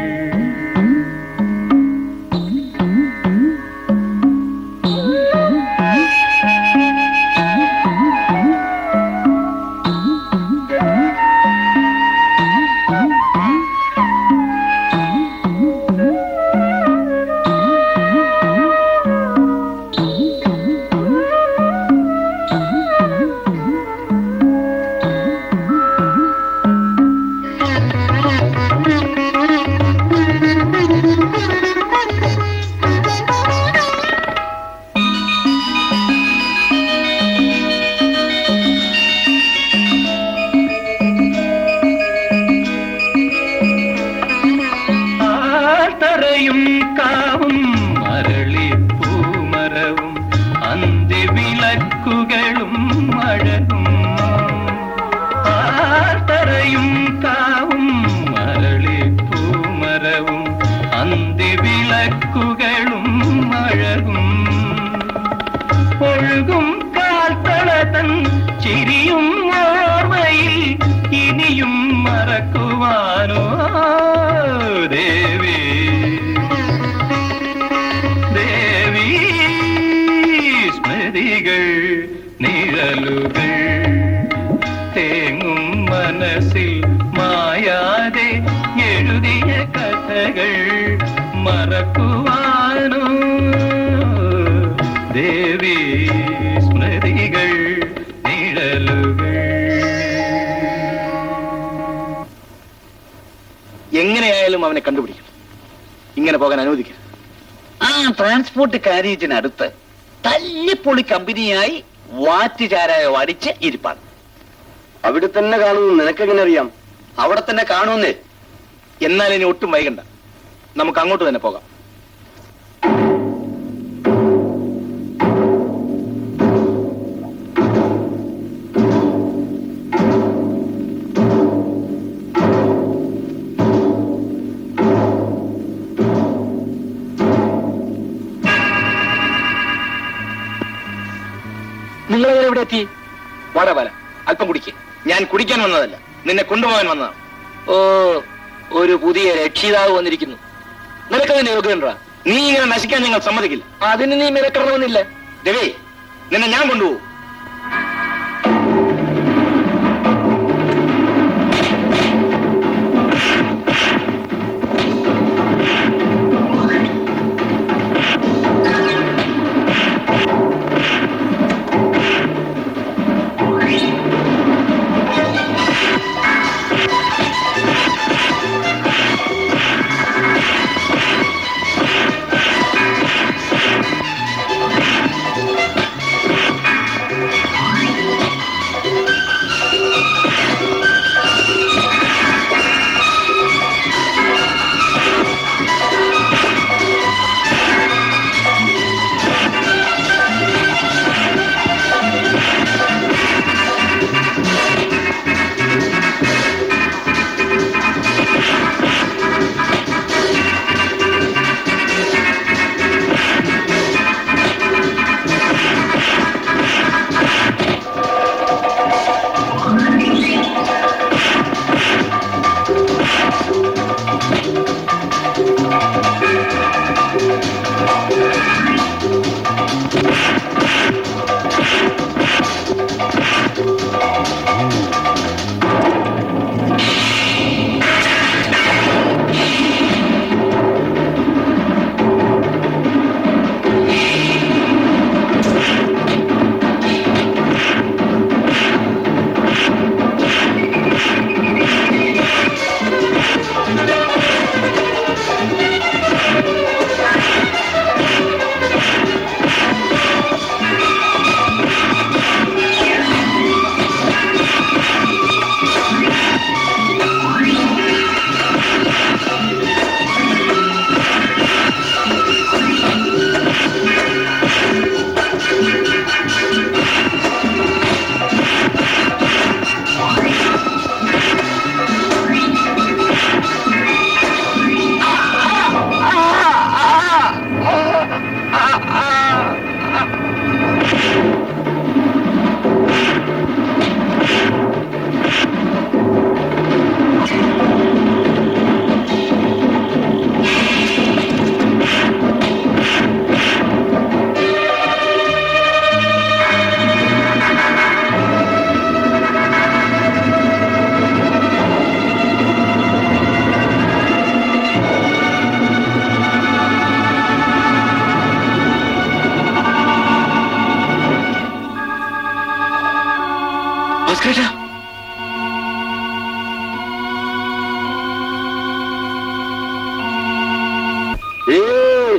കാവും അരളിപ്പൂമരവും അന്തിവിളക്കുകളും അഴകും. ആർത്തറയും കാവും അരളിപ്പൂമരവും അന്തിവിളക്കുകളും അഴകും. മറക്കുവാനോ ദേവി ദേവി സ്മൃതികൾ നിഴലുകൾ തേങ്ങും മനസ്സിൽ മായാതെ എഴുതിയ കഥകൾ മറക്കുവാനോ ദേവി സ്മൃതികൾ നിഴലുകൾ. എങ്ങനെയായാലും അവനെ കണ്ടുപിടിക്കണം. ഇങ്ങനെ പോകാൻ അനുവദിക്കരുത്. ആ ട്രാൻസ്പോർട്ട് കാരിയറ്റിനടുത്ത് തല്ലിപ്പൊളി കമ്പനിയായി വാറ്റുചാരായോ അടിച്ച് ഇരിപ്പാണ്. അവിടെ തന്നെ കാണുന്നു. നിനക്കെങ്ങനെ അറിയാം? അവിടെ തന്നെ കാണുന്നേ. എന്നാൽ ഇനി ഒട്ടും വൈകണ്ട, നമുക്ക് അങ്ങോട്ട് തന്നെ പോകാം. നിങ്ങളെവിടെ എത്തി? വാടാ ബാല, അല്പം കുടിക്കേ. ഞാൻ കുടിക്കാൻ വന്നതല്ല, നിന്നെ കൊണ്ടുപോകാൻ വന്നതാണ്. ഓ, ഒരു പുതിയ രക്ഷിതാവ് വന്നിരിക്കുന്നു. നിനക്കതിന് യോഗ്യണ്ടാ? നീ ഇങ്ങനെ നശിക്കാൻ ഞങ്ങൾ സമ്മതിക്കില്ല. അതിന് നീ മെനക്കെടണമെന്നില്ല. രവി, നിന്നെ ഞാൻ കൊണ്ടുപോകും.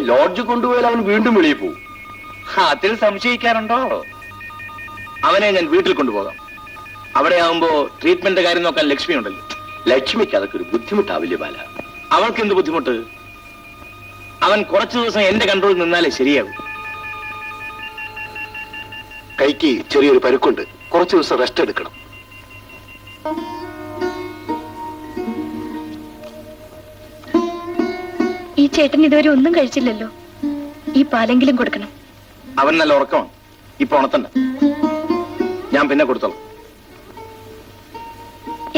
ലോഡ്ജ് കൊണ്ടുപോയാൽ അവൻ വീണ്ടും വെളിയിൽ പോകും. അതിൽ സംശയിക്കാറുണ്ടോ? അവനെ ഞാൻ വീട്ടിൽ കൊണ്ടുപോകാം. അവിടെ ആവുമ്പോ ട്രീറ്റ്മെന്റ് കാര്യം നോക്കാൻ ലക്ഷ്മി ഉണ്ടല്ലോ. ലക്ഷ്മിക്ക് അതൊക്കെ ഒരു ബുദ്ധിമുട്ടാവില്ലേ ബാല? അവൾക്ക് എന്ത് ബുദ്ധിമുട്ട്? അവൻ കുറച്ചു ദിവസം എന്റെ കൺട്രോളിൽ നിന്നാലേ ശരിയാകും. കൈക്ക് ചെറിയൊരു പരുക്കുണ്ട്, കുറച്ചു ദിവസം റെസ്റ്റ് എടുക്കണം. ഈ ചേട്ടൻ ഇതുവരെ ഒന്നും കഴിച്ചില്ലല്ലോ. ഈ പാലെങ്കിലും കൊടുക്കണം. അവൻ നല്ല ഉറക്കമാണ്. ഇപ്പൊ ഉണത്തണ്ട, ഞാൻ പിന്നെ കൊടുത്തോളാം.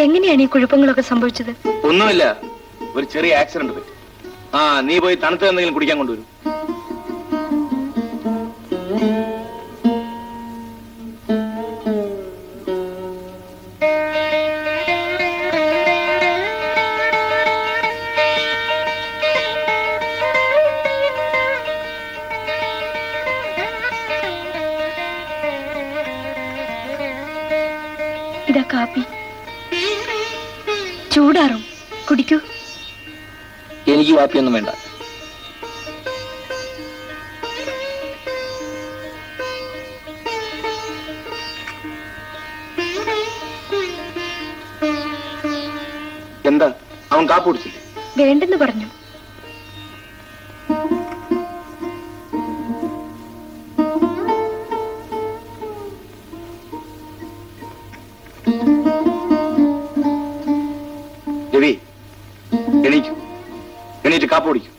എങ്ങനെയാണ് ഈ കുഴപ്പങ്ങളൊക്കെ സംഭവിച്ചത്? ഒന്നുമില്ല, ഒരു ചെറിയ ആക്സിഡന്റ് പറ്റി. ആ, നീ പോയി തണുത്ത എന്തെങ്കിലും കുടിക്കാൻ കൊണ്ടുവരും. ഇതാ കാപ്പി, ചൂടാറും, കുടിക്കൂ. എനിക്ക് കാപ്പിയൊന്നും വേണ്ട. എന്താ, അവൻ കാപ്പ് കുടിച്ചില്ലേ? വേണ്ടെന്ന് പറഞ്ഞു. രവി, എണീക്കൂ, എണീറ്റ് കാപ്പ് കുടിക്കൂ.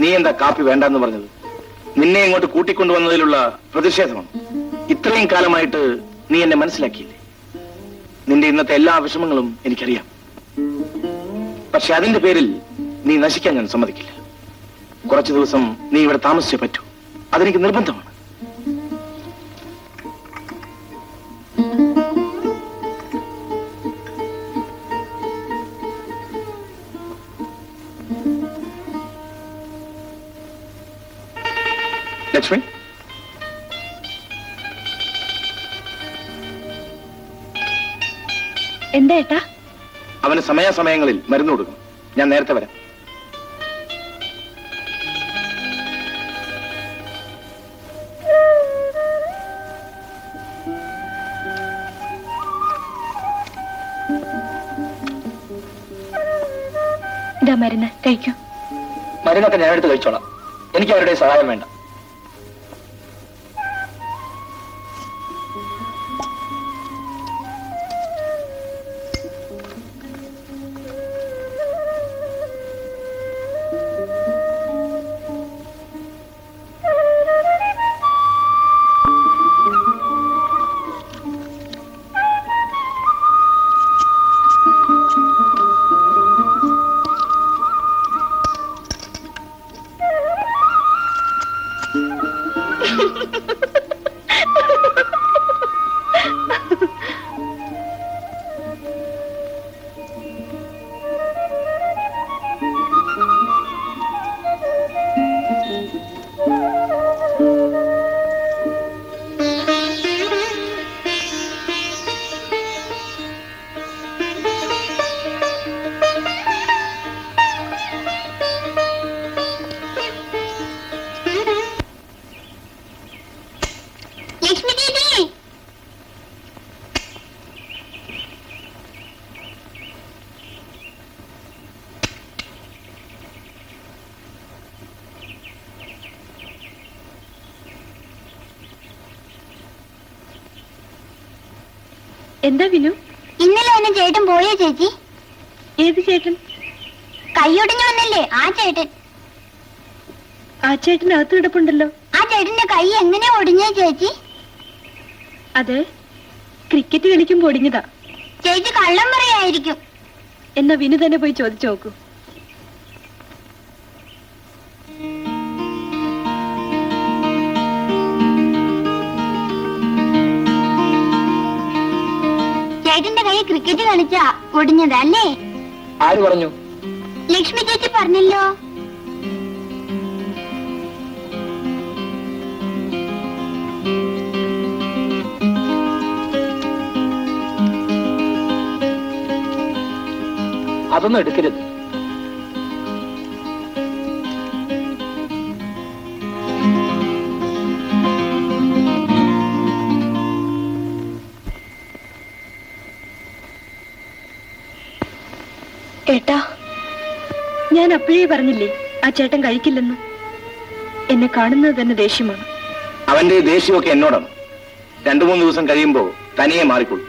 നീ എന്താ കാപ്പി വേണ്ടെന്ന് പറഞ്ഞത്? നിന്നെ ഇങ്ങോട്ട് കൂട്ടിക്കൊണ്ടുവന്നതിലുള്ള പ്രതിഷേധമാണ്. ഇത്രയും കാലമായിട്ട് നീ എന്നെ മനസ്സിലാക്കിയില്ലേ? നിന്റെ ഇന്നത്തെ എല്ലാ വിഷമങ്ങളും എനിക്കറിയാം. പക്ഷെ അതിന്റെ പേരിൽ നീ നശിക്കാൻ ഞാൻ സമ്മതിക്കില്ല. കുറച്ചു ദിവസം നീ ഇവിടെ താമസിച്ചേ പറ്റൂ. അതെനിക്ക് നിർബന്ധമാണ്. ലക്ഷ്മി, എന്താ ഏട്ടാ? അവന് സമയാസമയങ്ങളിൽ മരുന്ന് കൊടുക്കും. ഞാൻ നേരത്തെ വരാം. ഇതാ മരുന്ന്, കഴിക്കൂ. മരുന്നൊക്കെ ഞാനെടുത്ത് കഴിച്ചോളാം. എനിക്ക് അവരുടെ സഹായം വേണ്ട. എന്താ വിനു? ഇന്നലെ എന്നെ ചേട്ടൻ പോയേ ചേച്ചി. ഏത് ചേട്ടൻ? കൈയൊടിഞ്ഞു വന്നില്ലേ ആ ചേട്ടൻ. ആ ചേട്ടൻ അകത്ത് കിടപ്പുണ്ടല്ലോ. ആ ചേട്ടന്റെ കൈ എങ്ങനെ ഒടിഞ്ഞേ ചേച്ചി? അത് ക്രിക്കറ്റ് കളിക്കുമ്പോ ഒടിഞ്ഞതാ. ചേച്ചി കള്ളം പറയായിരിക്കും. എന്നാ വിനു തന്നെ പോയി ചോദിച്ചു നോക്കൂ. ചേട്ടന്റെ കൈ ക്രിക്കറ്റ് കളിച്ചാ ഒടിഞ്ഞതല്ലേ? ആര് പറഞ്ഞു? ലക്ഷ്മി ചേച്ചി പറഞ്ഞല്ലോ. അതൊന്നും എടുക്കരുത്. ഏട്ടാ, ഞാൻ അപ്പോഴേ പറഞ്ഞില്ലേ ആ ചേട്ടൻ കഴിക്കില്ലെന്ന്. എന്നെ കാണുന്നത് തന്നെ ദേഷ്യമാണ്. അവന്റെ ദേഷ്യമൊക്കെ എന്നോടാണ്. 2-3 ദിവസം കഴിയുമ്പോ തനിയെ മാറിക്കൊള്ളു.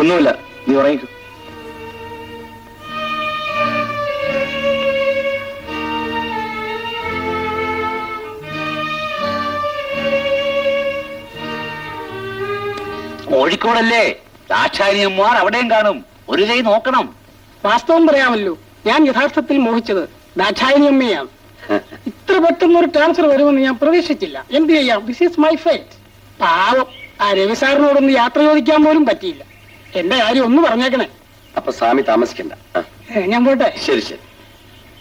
ഒന്നുമില്ല, നീ ഉറങ്ങിക്കോ. കോഴിക്കോടല്ലേ, ദാക്ഷായണിയന്മാർ അവിടെയും കാണും. ഒരു കൈ നോക്കണം. വാസ്തവം പറയാമല്ലോ, ഞാൻ യഥാർത്ഥത്തിൽ മോഹിച്ചത് ദാക്ഷായണിയമ്മയാണ്. ഇത്ര പെട്ടെന്ന് ഒരു ട്രാൻസ്ഫർ വരുമെന്ന് ഞാൻ പ്രതീക്ഷിച്ചില്ല. എന്ത് ചെയ്യാം, ദിസ് ഈസ് മൈ ഫേറ്റ്. പാവം, ആ രവി സാറിനോടൊന്ന് യാത്ര ചോദിക്കാൻ പോലും പറ്റിയില്ല. എന്റെ കാര്യം ഒന്ന് പറഞ്ഞേക്കണേ. അപ്പൊ സ്വാമി താമസിക്കണ്ട. ഞാൻ പോട്ടെ. ശരി ശരി.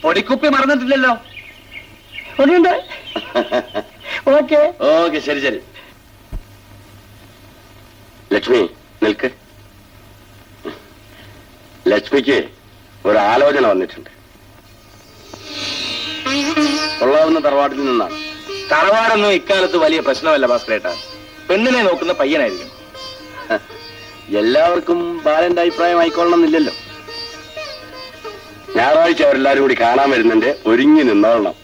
പൊടിക്കുപ്പി മറന്നിട്ടില്ലല്ലോ. ഉണ്ട്. ഓക്കെ ഓക്കെ, ശരി ശരി. ലക്ഷ്മി നിൽക്ക്. ലക്ഷ്മിക്ക് ഒരു ആലോചന വന്നിട്ടുണ്ട്. കൊള്ളാവുന്ന തറവാട്ടിൽ നിന്നാണ്. തറവാടൊന്നും ഇക്കാലത്ത് വലിയ പ്രശ്നമല്ല ഭാസ്കരേട്ടാ. പെണ്ണിനെ നോക്കുന്ന പയ്യനായിരിക്കും. എല്ലാവർക്കും ബാലന്റെ അഭിപ്രായം ആയിക്കൊള്ളണം എന്നില്ലല്ലോ. ഞായറാഴ്ച അവരെല്ലാരും കൂടി കാണാൻ വരുന്നുണ്ട്. ഒരുങ്ങി നിന്നോളണം.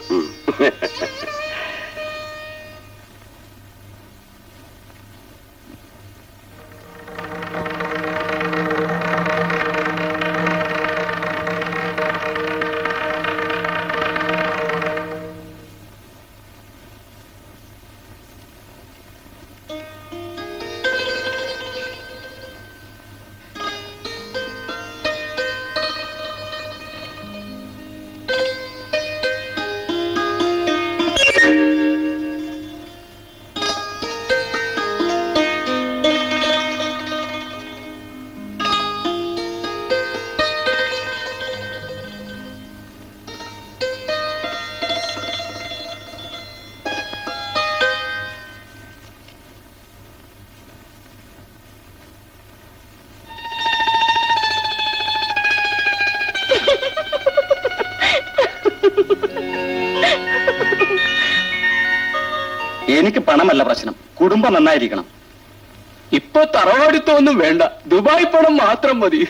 എനിക്ക് പണമല്ല പ്രശ്നം, കുടുംബം നന്നായിരിക്കണം. ഇപ്പൊ തറവാടിത്തൊന്നും വേണ്ട, ദുബായ് പണം മാത്രം മതി.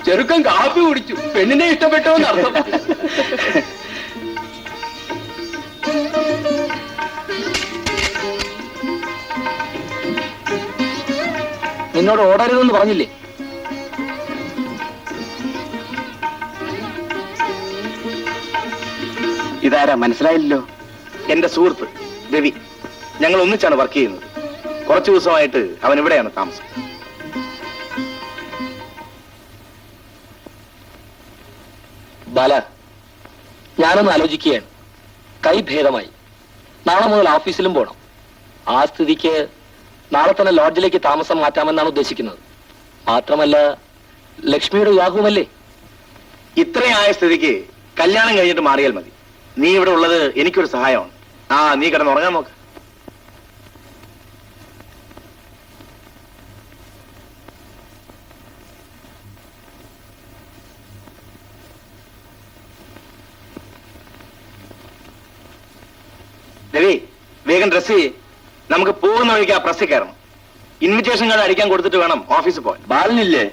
ചെറുക്കൻ കാപ്പി കുടിച്ചു, പെണ്ണിനെ ഇഷ്ടപ്പെട്ടോ എന്നർത്ഥം. നിന്നോട് ഓടരുതെന്ന് പറഞ്ഞില്ലേ? ഇതാരാ മനസ്സിലായില്ലല്ലോ? എന്റെ സുഹൃത്ത് രവി. ഞങ്ങൾ ഒന്നിച്ചാണ് വർക്ക് ചെയ്യുന്നത്. കുറച്ചു ദിവസമായിട്ട് അവൻ ഇവിടെയാണ് താമസം. ബാല, ഞാനൊന്ന് ആലോചിക്കുകയാണ്. കൈ ഭേദമായി, നാളെ മുതൽ ഓഫീസിലും പോകണം. ആ സ്ഥിതിക്ക് നാളെ തന്നെ ലോഡ്ജിലേക്ക് താമസം മാറ്റാമെന്നാണ് ഉദ്ദേശിക്കുന്നത്. മാത്രമല്ല, ലക്ഷ്മിയുടെ വിവാഹവുമല്ലേ. ഇത്രയായ സ്ഥിതിക്ക് കല്യാണം കഴിഞ്ഞിട്ട് മാറിയാൽ മതി. നീ ഇവിടെ ഉള്ളത് എനിക്കൊരു സഹായമാണ്. നീ കിടന്നുറങ്ങാൻ നോക്ക്. രവി, വേഗം ഡ്രസ് ചെയ്യ്. നമുക്ക് പോകുന്ന വഴിക്ക് ആ പ്രസ്സിൽ കയറണം. ഇൻവിറ്റേഷൻ കാർഡ് അടിക്കാൻ കൊടുത്തിട്ട് വേണം ഓഫീസിൽ പോകാൻ. ബാലനില്ലേ?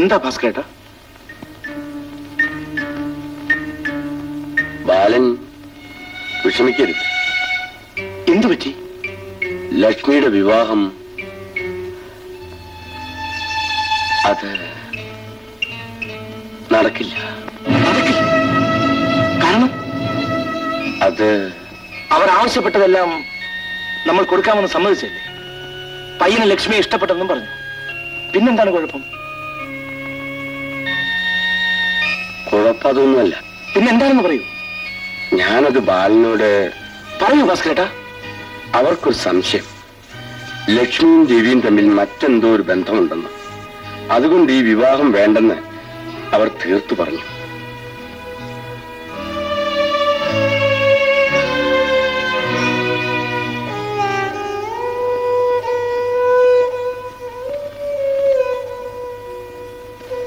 എന്താ ഭാസ്കരേട്ടാ? ബാലൻ വിഷമിക്കരുത്. എന്തു പറ്റി? ലക്ഷ്മിയുടെ വിവാഹം അത് നടക്കില്ല. കാരണം അത് അവർ ആവശ്യപ്പെട്ടതെല്ലാം നമ്മൾ കൊടുക്കാമെന്ന് സമ്മതിച്ചല്ലേ? പയ്യന് ലക്ഷ്മിയെ ഇഷ്ടപ്പെട്ടെന്നും പറഞ്ഞു. പിന്നെന്താണ് കുഴപ്പം? കുഴപ്പമൊന്നുമല്ല. പിന്നെന്താണെന്ന് പറയൂ. ഞാനത് ബാലനോട് പറയൂ ഭാസ്കരേട്ടാ. അവർക്കൊരു സംശയം. ലക്ഷ്മിയും ദേവിയും തമ്മിൽ മറ്റെന്തോ ഒരു ബന്ധമുണ്ടെന്ന്. അതുകൊണ്ട് ഈ വിവാഹം വേണ്ടെന്ന് അവർ തീർത്തു പറഞ്ഞു.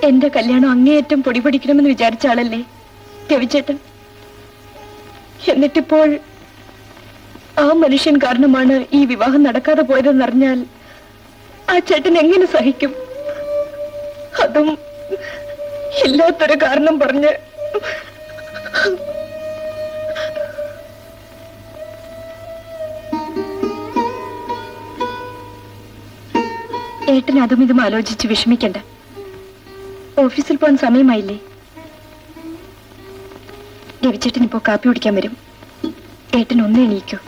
എന്റെ കല്യാണം അങ്ങേയറ്റം പൊടിപിടിക്കണമെന്ന് വിചാരിച്ച ആളല്ലേ രവിചേട്ടൻ. എന്നിട്ടിപ്പോൾ ആ മനുഷ്യൻ കാരണമാണ് ഈ വിവാഹം നടക്കാതെ പോയതെന്നറിഞ്ഞാൽ ആ ചേട്ടൻ എങ്ങനെ സഹിക്കും? അതും ഇല്ലാത്തൊരു കാരണം പറഞ്ഞ്. ഏട്ടൻ അതും ഇതും ആലോചിച്ച് വിഷമിക്കണ്ട. ഓഫീസിൽ പോകാൻ സമയമായില്ലേ? രവിചേട്ടൻ ഇപ്പോ കാപ്പി കുടിക്കാൻ വരും. ഏട്ടൻ ഒന്ന് എണീക്കൂ.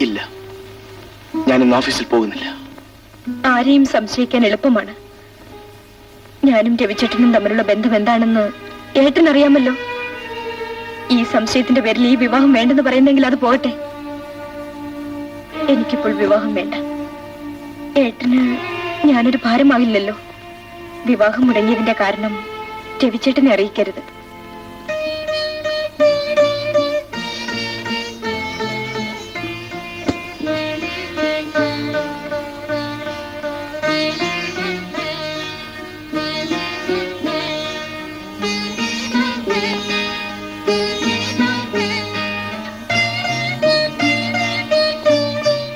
ഇല്ല, ഞാൻ ഇന്ന് ഓഫീസിൽ പോകുന്നില്ല. ആരെയും സംശയിക്കാൻ എളുപ്പമാണ്. ഞാനും രവിചേട്ടനും തമ്മിലുള്ള ബന്ധം എന്താണെന്ന് ഏട്ടൻ അറിയാമല്ലോ. ഈ സംശയത്തിന്റെ പേരിൽ ഈ വിവാഹം വേണ്ടെന്ന് പറയുന്നെങ്കിൽ അത് പോകട്ടെ. എനിക്കിപ്പോൾ വിവാഹം വേണ്ട. ഏട്ടന് ഞാനൊരു ഭാരമാകില്ലല്ലോ. വിവാഹം മുടങ്ങിയതിന്റെ കാരണം രവിചേട്ടനെ അറിയിക്കരുത്.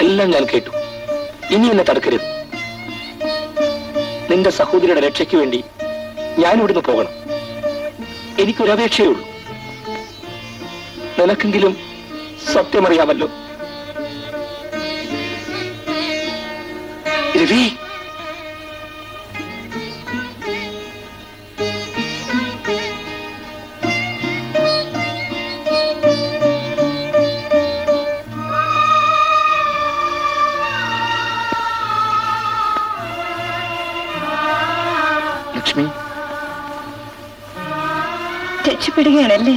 എല്ലാം ഞാൻ കേട്ടു. ഇനി എന്നെ തടുക്കരുത്. നിന്റെ സഹോദരിയുടെ രക്ഷയ്ക്ക് വേണ്ടി ഞാൻ ഇവിടുന്ന് പോകണം. എനിക്കൊരപേക്ഷയേ ഉള്ളൂ. നിനക്കെങ്കിലും സത്യമറിയാമല്ലോ. രവി, ലക്ഷ്മി, രക്ഷപ്പെടുകയാണല്ലേ?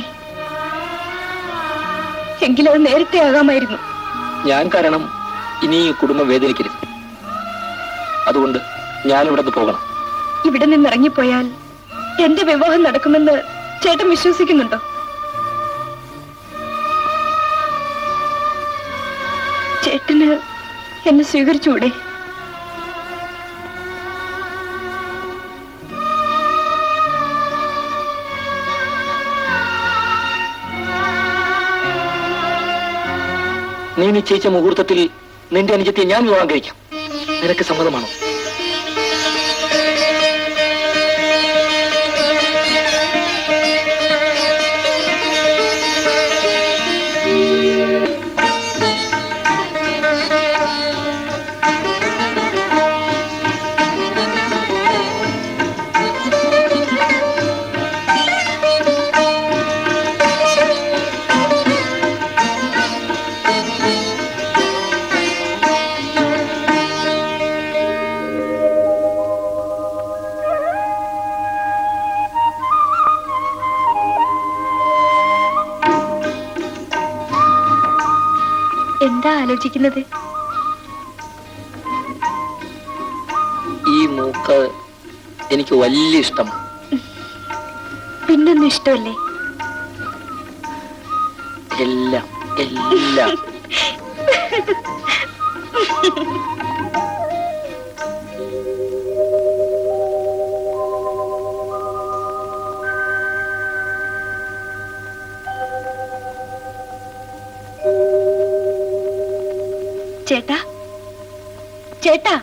എങ്കിലും അത് നേരത്തെ ആകാമായിരുന്നു. ഞാൻ കാരണം ഇനി ഈ കുടുംബം വേദനിക്കരുത്. അതുകൊണ്ട് ഞാൻ ഇവിടുന്ന് പോകണം. ഇവിടെ നിന്ന് ഇറങ്ങിപ്പോയാൽ എന്റെ വിവാഹം നടക്കുമെന്ന് ചേട്ടൻ വിശ്വസിക്കുന്നുണ്ടോ? ചേട്ടന് എന്നെ സ്വീകരിച്ചൂടെ? നീ നിശ്ചയിച്ച മുഹൂർത്തത്തിൽ നിന്റെ അനുജത്തെ ഞാൻ വിവാഹം കഴിക്കാം. നിനക്ക് സമ്മതമാണോ? എന്താ ആലോചിക്കുന്നത്? ഈ മൂക്ക് എനിക്ക് വലിയ ഇഷ്ടമാണ്. പിന്നൊന്നും ഇഷ്ടമല്ലേ? എല്ലാം എല്ലാം. ചേട്ടാ, ചേട്ടാ,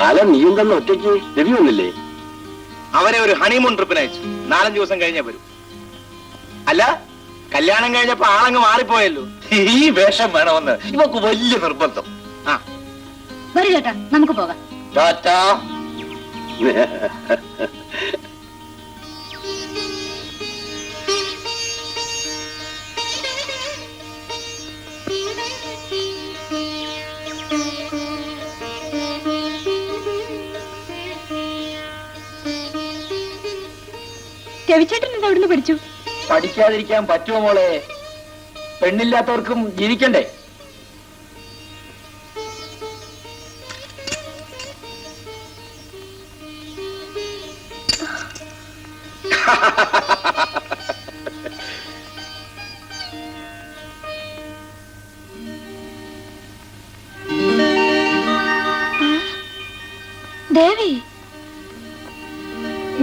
ബാലൻ നീയും തന്നെ ഒറ്റയ്ക്ക് രവി വന്നില്ലേ? അവരെ ഒരു ഹണിമൂൺ ട്രിപ്പിന് അയച്ചു. 4-5 ദിവസം കഴിഞ്ഞേ വരും. അല്ല, കല്യാണം കഴിഞ്ഞപ്പോ ആളങ്ങ് മാറിപ്പോയല്ലോ. ഈ വേഷം വേണമെന്ന് ഇവക്ക് വലിയ നിർബന്ധം. ആ, വരൂ ചേട്ടാ, നമുക്ക് പോകാം. ടാറ്റാ. രവിച്ചേട്ടൻ ഇത് എവിടുന്ന് പഠിച്ചു? പഠിക്കാതിരിക്കാൻ പറ്റുമോ മോളെ? പെണ്ണില്ലാത്തവർക്കും ജീവിക്കണ്ടേ? ദേവി,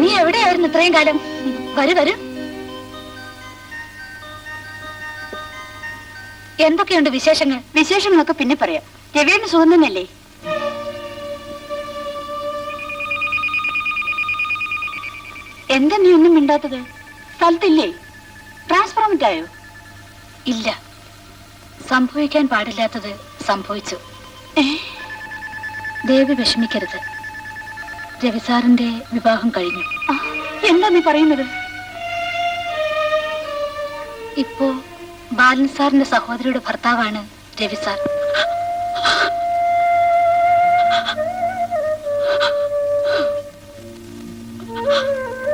നീ എവിടെയായിരുന്നു ഇത്രയും കാലം? വരൂ വരൂ. എന്തൊക്കെയുണ്ട് വിശേഷങ്ങൾ? വിശേഷങ്ങളൊക്കെ പിന്നെ പറയാം. രവിയുടെ സുഖം തന്നെയല്ലേ? എന്താ നീ ഒന്നും മിണ്ടാത്തത്? സ്ഥലത്തില്ലേ? ട്രാൻസ്ഫോർമറ്റ് ആയോ? ഇല്ല, സംഭവിക്കാൻ പാടില്ലാത്തത് സംഭവിച്ചു. ദേവി വിഷമിക്കരുത്. രവിസാറിന്റെ വിവാഹം കഴിഞ്ഞു. എന്താ നീ പറയുന്നത്? ഇപ്പോ ബാലൻ സാറിന്റെ സഹോദരിയുടെ ഭർത്താവാണ് രവിസാർ.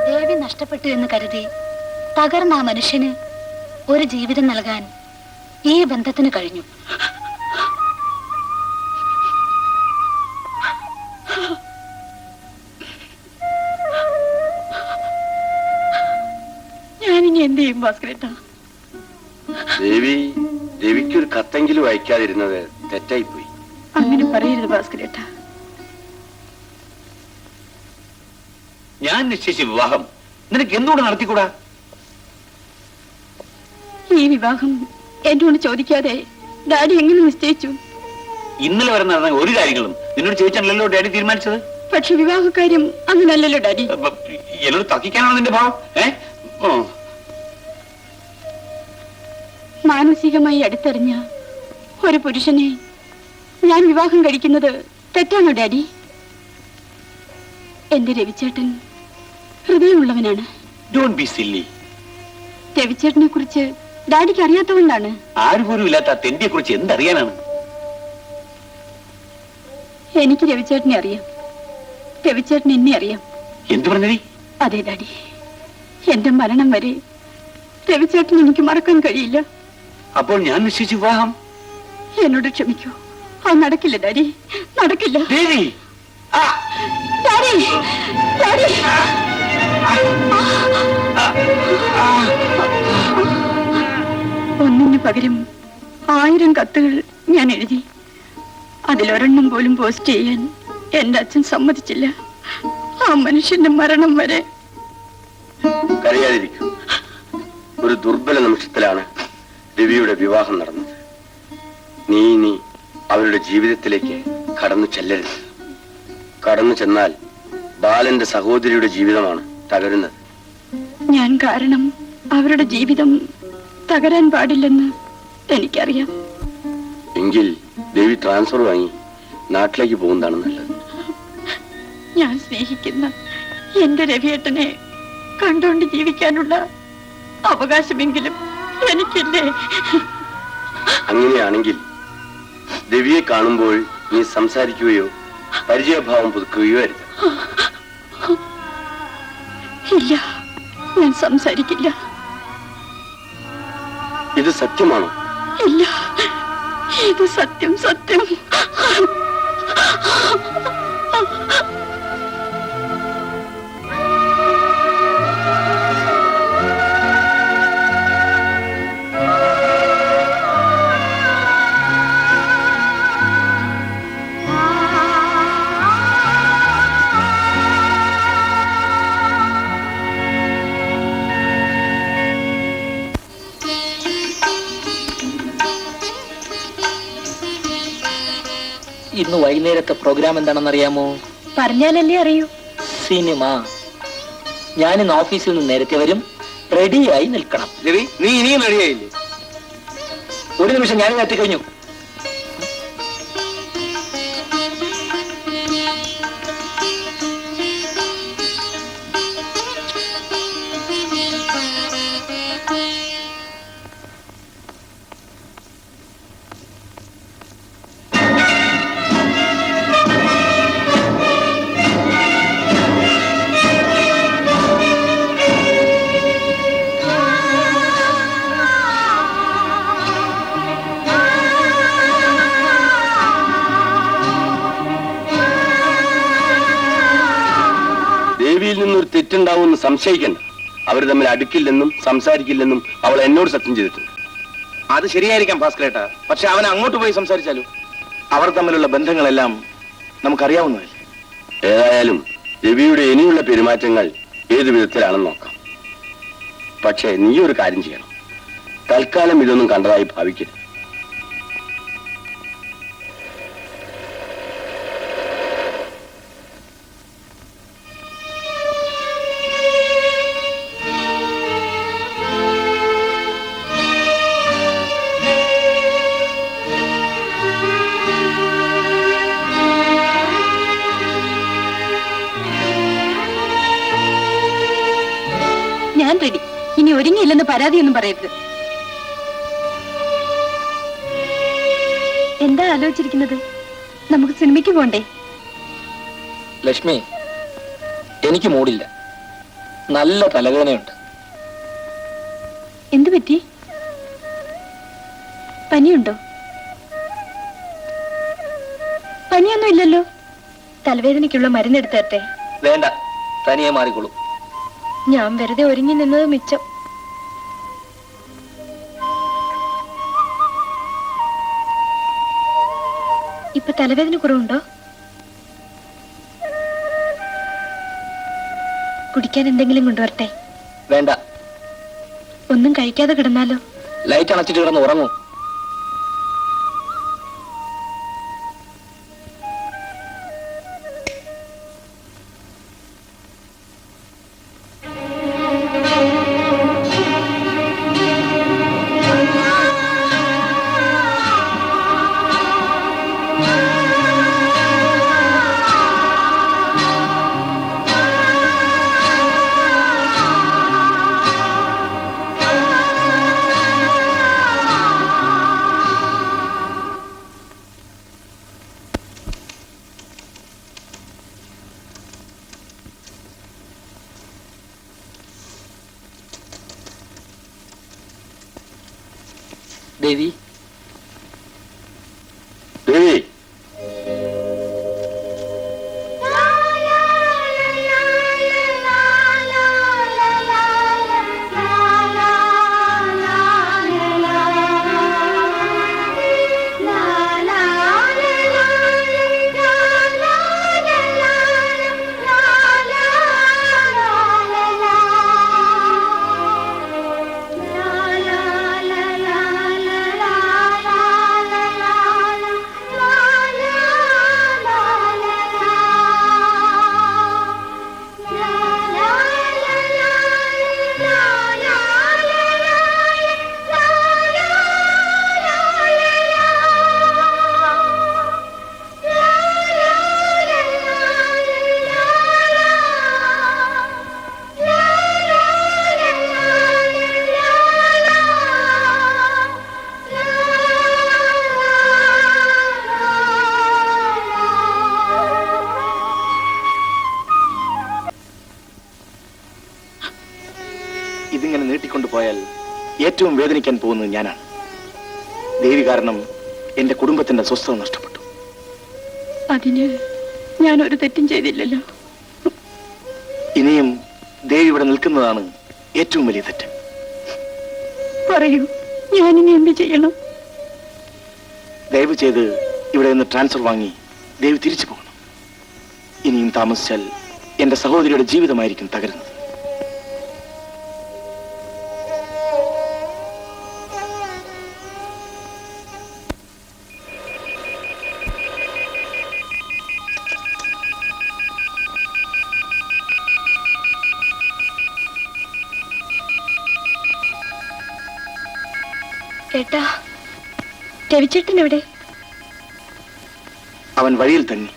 ദേവി നഷ്ടപ്പെട്ടു എന്ന് കരുതി തകർന്ന ആ മനുഷ്യന് ഒരു ജീവിതം നൽകാൻ ഈ ബന്ധത്തിന് കഴിഞ്ഞു. ഞാനിനി എന്ത് ചെയ്യും ഭാസ്കരേട്ടാ? രവിക്കൊരു കത്തെങ്കിലും അയക്കാതിരുന്നത് തെറ്റായിപ്പോയി. അങ്ങനെ പറയരുത് ഭാസ്കരേട്ടാ. ഞാൻ നിശ്ചയിച്ച വിവാഹം നിനക്ക് എന്തുകൊണ്ട് നടത്തിക്കൂടാ? ഈ വിവാഹം എന്നോട് ചോദിക്കാതെ ഡാഡി എങ്ങനെ നിശ്ചയിച്ചു? ഇന്നലെ വരെ നടന്ന ഒരു കാര്യങ്ങളും നിന്നോട് ചോദിച്ചാണല്ലോ ഡാഡി തീരുമാനിച്ചത്. പക്ഷെ വിവാഹക്കാര്യം അങ്ങനല്ലല്ലോ ഡാഡി. എന്നോട് തർക്കിക്കാനാണോ നിന്റെ ഭാവം? മാനസികമായി അടുത്തറിഞ്ഞ ഒരു പുരുഷനെ ഞാൻ വിവാഹം കഴിക്കുന്നത് തെറ്റാണോ ഡാഡി? എന്റെ രവിച്ചേട്ടൻ ഹൃദയമുള്ളവനാണ്. Don't be silly. രവിച്ചേട്ടനെ കുറിച്ച് ഡാഡിക്ക് അറിയാത്തതുകൊണ്ടാണ്. ആരുപോലും ഇല്ലാത്ത തെണ്ടിയെ കുറിച്ച് എന്തറിയാനാണ്? എനിക്ക് രവിച്ചേട്ടനെ അറിയാം, രവിച്ചേട്ടൻ എന്നെ അറിയാം. എന്തു പറഞ്ഞേ? അതെ ഡാഡി, എന്റെ മരണം വരെ രവിച്ചേട്ടൻ എനിക്ക് മറക്കാൻ കഴിയില്ല. അപ്പോൾ ഞാൻ നിശ്ചയിച്ച വിവാഹം എന്നോട് ക്ഷമിക്കൂ. അത് നടക്കില്ല ഡാഡി, നടക്കില്ല. ദേവി, ഡാഡി, ഡാഡി. ഒന്നിന് പകരം 1000 കത്തുകൾ ഞാൻ എഴുതി. അതിലൊരെണ്ണം പോലും പോസ്റ്റ് ചെയ്യാൻ എന്റെ അച്ഛൻ സമ്മതിച്ചില്ല. ആ മനുഷ്യന്റെ മരണം വരെ. കരയാതിരിക്കൂ. ഒരു ദുർബല നിമിഷത്തിലാണ് രവിയുടെ വിവാഹം നടന്നത്. നീ അവരുടെ ജീവിതത്തിലേക്ക് കടന്നു ചെല്ലരുത്. കടന്നു ചെന്നാൽ ബാലന്റെ സഹോദരിയുടെ ജീവിതമാണ് തകരുന്നത്. ഞാൻ കാരണം അവരുടെ ജീവിതം തകരാൻ പാടില്ലെന്ന് എനിക്കറിയാം. എങ്കിൽ ദേവി ട്രാൻസ്ഫർ വാങ്ങി നാട്ടിലേക്ക് പോകുന്നതാണ് നല്ലത്. ഞാൻ സ്നേഹിക്കുന്ന എന്റെ രവിയേട്ടനെ കണ്ടുകൊണ്ട് ജീവിക്കാനുള്ള അവകാശമെങ്കിലും എനിക്കില്ലേ? അങ്ങനെയാണെങ്കിൽ രവിയെ കാണുമ്പോൾ നീ സംസാരിക്കുകയോ പരിചയഭാവം പുതുക്കുകയോ അരുത്. ഇല്ല, ഞാൻ സംസാരിക്കില്ല. ഇത് സത്യമാണോ? ഇല്ല, ഇത് സത്യം, സത്യം. ഇന്ന് വൈകുന്നേരത്തെ പ്രോഗ്രാം എന്താണെന്ന് അറിയാമോ? പറഞ്ഞാലല്ലേ അറിയൂ. സിനിമ. ഞാനിന്ന് ഓഫീസിൽ നിന്ന് നേരത്തെ വരും, റെഡിയായി നിൽക്കണം. രവി, നീ ഇനിയും റെഡിയായില്ലേ? ഒരു നിമിഷം, ഞാൻ എത്തിക്കഴിഞ്ഞു. ദേവിയിൽ നിന്നൊരു തെറ്റുണ്ടാവുമെന്ന് സംശയിക്കണ്ട. അവർ തമ്മിൽ അടുക്കില്ലെന്നും സംസാരിക്കില്ലെന്നും അവൾ എന്നോട് സത്യം ചെയ്തിട്ടുണ്ട്. അത് ശരിയായിരിക്കാം ഭാസ്കരേട്ടാ, പക്ഷെ അവൻ അങ്ങോട്ട് പോയി സംസാരിച്ചാലോ? അവർ തമ്മിലുള്ള ബന്ധങ്ങളെല്ലാം നമുക്കറിയാവുന്നതല്ലേ. ഏതായാലും രവിയുടെ ഇനിയുള്ള പെരുമാറ്റങ്ങൾ ഏതു വിധത്തിലാണെന്ന് നോക്കാം. പക്ഷേ നീ ഒരു കാര്യം ചെയ്യണം. തൽക്കാലം ഇതൊന്നും കണ്ടതായി ഭാവിക്കരുത്. ഞാൻ റെഡി. ഇനി ഒരുങ്ങിയില്ലെന്ന് പരാതിയൊന്നും പറയരുത്. എന്താ ആലോചിച്ചിരിക്കുന്നത്? നമുക്ക് സിനിമയ്ക്ക് പോണ്ടേ? ലക്ഷ്മി, എനിക്ക് മൂടില്ല. നല്ല തലവേദനയുണ്ട്. എന്തു പറ്റി? പനിയുണ്ടോ? പനിയൊന്നും ഇല്ലല്ലോ. തലവേദനയ്ക്കുള്ള മരുന്നെടുത്തേ. വേണ്ട, തനിയെ മാറിക്കൊള്ളൂ. ഞാൻ വെറുതെ ഒരുങ്ങി നിന്നത് മിച്ചം. ഇപ്പൊ തലവേദന കുറവുണ്ടോ? കുടിക്കാൻ എന്തെങ്കിലും കൊണ്ടുവരട്ടെ? വേണ്ട. ഒന്നും കഴിക്കാതെ കിടന്നാലോ? ലൈറ്റ് അണച്ചിട്ട് കിടന്ന് ഉറങ്ങൂ. ദേവി, ദേവി, ഇതിങ്ങനെ നീട്ടിക്കൊണ്ടുപോയാൽ ഏറ്റവും വേദനിക്കാൻ പോകുന്നത് ഞാനാണ്. ദേവി കാരണം എന്റെ കുടുംബത്തിന്റെ സ്വസ്ഥത നഷ്ടപ്പെട്ടു. അതിന് ഞാൻ ഒരു തെറ്റും ചെയ്തില്ലല്ലോ. ഇനിയും ദേവി ഇവിടെ നിൽക്കുന്നതാണ് ഏറ്റവും വലിയ തെറ്റ്. പറയൂ, ഞാനിനി എന്ത് ചെയ്യണം? ദയവ് ചെയ്ത് ഇവിടെ നിന്ന് ട്രാൻസ്ഫർ വാങ്ങി ദേവി തിരിച്ചു പോകണം. ഇനിയും താമസിച്ചാൽ എന്റെ സഹോദരിയുടെ ജീവിതമായിരിക്കും തകരുന്നത്. ഏട്ടാ, രവിച്ചേട്ടൻ എവിടെ? അവൻ വഴിയിൽ തന്നെ.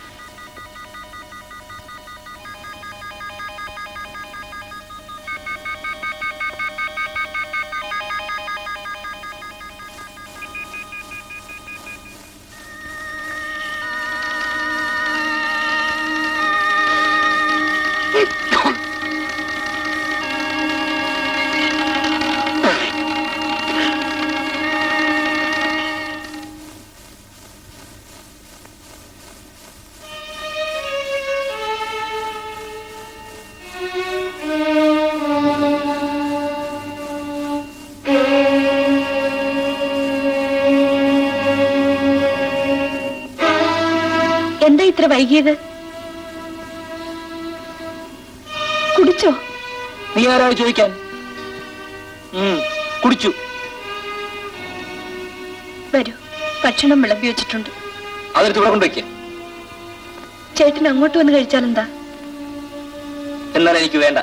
എന്താ ഇത്ര വൈകിയത്? കുടിച്ചോ? നീ ആരാണ് ചോദിക്കാൻ? കുടിച്ചു. വരൂ, ഭക്ഷണം വിളമ്പി വെച്ചിട്ടുണ്ട്. അതെടുത്ത് ഇവിടെ കൊണ്ടുവയ്ക്ക. ചേട്ടൻ അങ്ങോട്ട് വന്ന് കഴിച്ചാലെന്താ? എന്നാൽ എനിക്ക് വേണ്ട.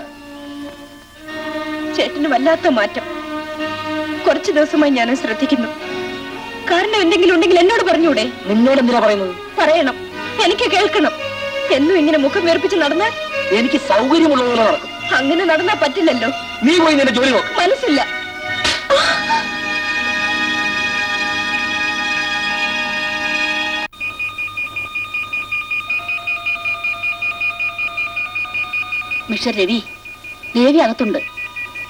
ചേട്ടന് വല്ലാത്ത മാറ്റം. കുറച്ചു ദിവസമായി ഞാൻ ശ്രദ്ധിക്കുന്നു. കാരണം എന്തെങ്കിലും ഉണ്ടെങ്കിൽ എന്നോട് പറഞ്ഞൂടെ? നിന്നോട് എന്തിനാ പറയുന്നത്? പറയണം, എനിക്ക് കേൾക്കണം. എന്നും ഇങ്ങനെ മുഖം വേർപ്പിച്ച് നടന്നാൽ എനിക്ക് സൗകര്യമുള്ള പോലെ നടക്കും. അങ്ങനെ നടന്നാ പറ്റില്ലല്ലോ. നീ പോയി നിന്റെ ജോലി നോക്ക്. മനസ്സില്ല. മിസ്റ്റർ രവി, ദേവി അകത്തുണ്ട്.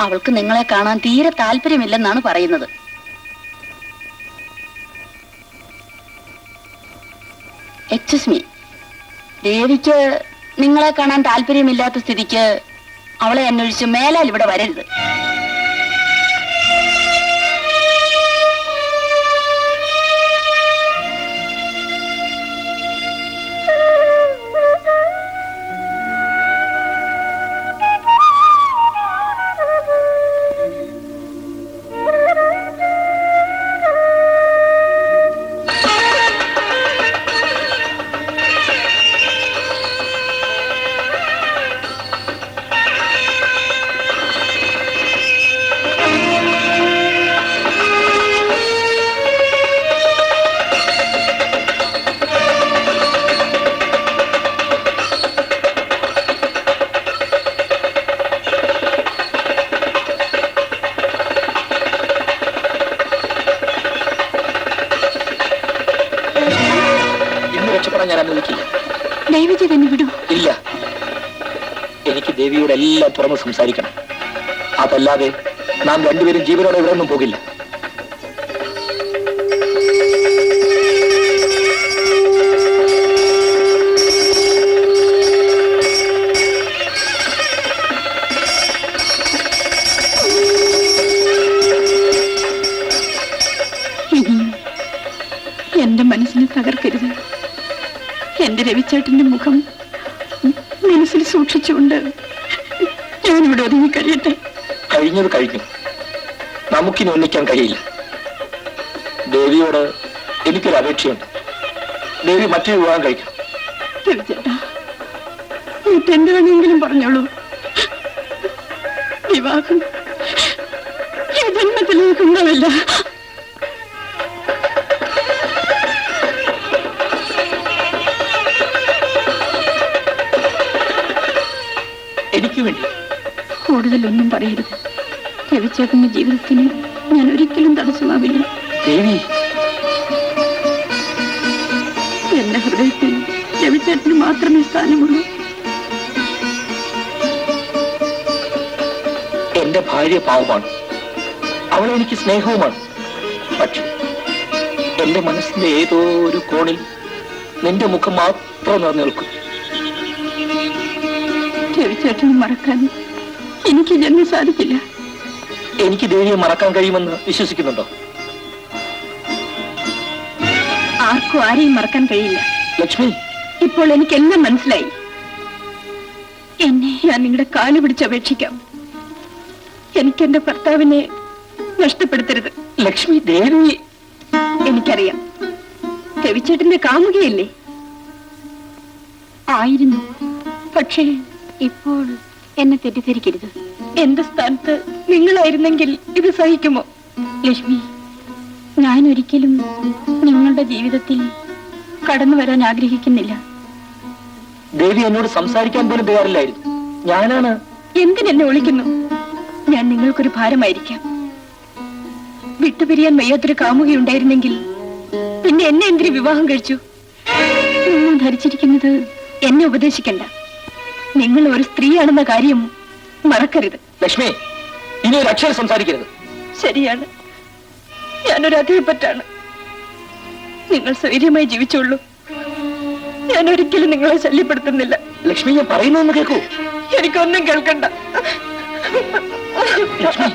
അവൾക്ക് നിങ്ങളെ കാണാൻ തീരെ താല്പര്യമില്ലെന്നാണ് പറയുന്നത്. എക്സ്ക്യൂസ് മീ, ദേവിക്ക് നിങ്ങളെ കാണാൻ താല്പര്യമില്ലാത്ത സ്ഥിതിക്ക് അവളെ അന്വേഷിച്ച് മേലാൽ ഇവിടെ വരരുത്. ഞാൻ അനുവദിക്കില്ല. ദേവിജി തന്നെ വിടൂ. ഇല്ല, എനിക്ക് ദേവിയോട് എല്ലാം തുറന്ന് സംസാരിക്കണം. അതല്ലാതെ നാം രണ്ടുപേരും ജീവനോടെ ഇവിടെ ഒന്നും പോകില്ല. എന്റെ മനസ്സിനെ തകർക്കരുത്. എന്റെ രവിച്ചേട്ടന്റെ മുഖം മനസ്സിൽ സൂക്ഷിച്ചുകൊണ്ട് ഞാനിവിടെ ഒതുങ്ങി കഴിയട്ടെ. കഴിഞ്ഞത് കഴിഞ്ഞു. നമുക്കിനി ഒന്നിക്കാൻ കഴിയില്ല. ദേവിയോട് എനിക്കൊരു അപേക്ഷയുണ്ട്. ദേവി മറ്റൊരു വിവാഹം കഴിക്കണം. രവിച്ചേട്ടാ, എന്ത് വേണമെങ്കിലും പറഞ്ഞോളൂ. വിവാഹം ഈ ജന്മത്തിലേക്ക് ഉണ്ടാവില്ല. എനിക്ക് വേണ്ടി കൂടുതലൊന്നും പറയരുത്. രവിച്ചേട്ടന്റെ ജീവിതത്തിന് ഞാൻ ഒരിക്കലും തടസ്സമാവില്ല. ദേവി, എന്റെ ഹൃദയത്തിൽ രവിച്ചേട്ടന് മാത്രമേ സ്ഥാനമുള്ളൂ. എന്റെ ഭാര്യ പാവമാണ്. അവളെ എനിക്ക് സ്നേഹവുമാണ്. പക്ഷെ എന്റെ മനസ്സിന്റെ ഏതോ ഒരു കോണിൽ നിന്റെ മുഖം മാത്രം നിറഞ്ഞു നിൽക്കും. രവിച്ചേട്ടനെ മറക്കാൻ എനിക്ക് ജന്മം സാധിക്കില്ല. എനിക്ക് ദേവിയെ മറക്കാൻ കഴിയുമെന്ന് വിശ്വസിക്കുന്നുണ്ടോ? ആർക്കും ആരെയും മറക്കാൻ കഴിയില്ല. ലക്ഷ്മി, ഇപ്പോൾ എനിക്കെല്ലാം മനസ്സിലായി. എന്നെ ഞാൻ നിങ്ങളുടെ കാല് പിടിച്ച് അപേക്ഷിക്കാം. എനിക്ക് എന്റെ ഭർത്താവിനെ നഷ്ടപ്പെടുത്തരുത്. ലക്ഷ്മി, ദേവി. എനിക്കറിയാം, രവിച്ചേട്ടന്റെ കാമുകയല്ലേ ആയിരുന്നു. പക്ഷേ ഇപ്പോൾ എന്നെ തെറ്റിദ്ധരിക്കരുത്. എന്റെ സ്ഥാനത്ത് നിങ്ങളായിരുന്നെങ്കിൽ ഇത് സഹിക്കുമോ? ലക്ഷ്മി, ഞാൻ ഒരിക്കലും നിങ്ങളുടെ ജീവിതത്തിൽ കടന്നു വരാൻ ആഗ്രഹിക്കുന്നില്ല. ദേവി എന്നോട് സംസാരിക്കാൻ പോലും തയ്യാറില്ലായിരുന്നു. ഞാനാണ്. എന്തിനെന്നെ വിളിക്കുന്നു? ഞാൻ നിങ്ങൾക്കൊരു ഭാരമായിരിക്കാം. വിട്ടുപിരിയാൻ വയ്യാത്തൊരു കാമുകയുണ്ടായിരുന്നെങ്കിൽ പിന്നെ എന്നെ എന്തിന് വിവാഹം കഴിച്ചു? നിങ്ങൾ ധരിച്ചിരിക്കുന്നത് എന്നെ ഉപദേശിക്കണ്ട. നിങ്ങൾ ഒരു സ്ത്രീയാണെന്ന കാര്യം മറക്കരുത്. ലക്ഷ്മി, ഇനി ഒരു അക്ഷരം സംസാരിക്കരുത്. ശരിയാണ്, ഞാനൊരു അധിപറ്റാണ്. നിങ്ങൾ സ്വൈര്യമായി ജീവിച്ചോളൂ. ഞാൻ ഒരിക്കലും നിങ്ങളെ ശല്യപ്പെടുത്തുന്നില്ല. ലക്ഷ്മി, ഞാൻ പറയുന്നൊന്ന് കേൾക്കൂ. എനിക്കൊന്നും കേൾക്കണ്ട. ലക്ഷ്മി,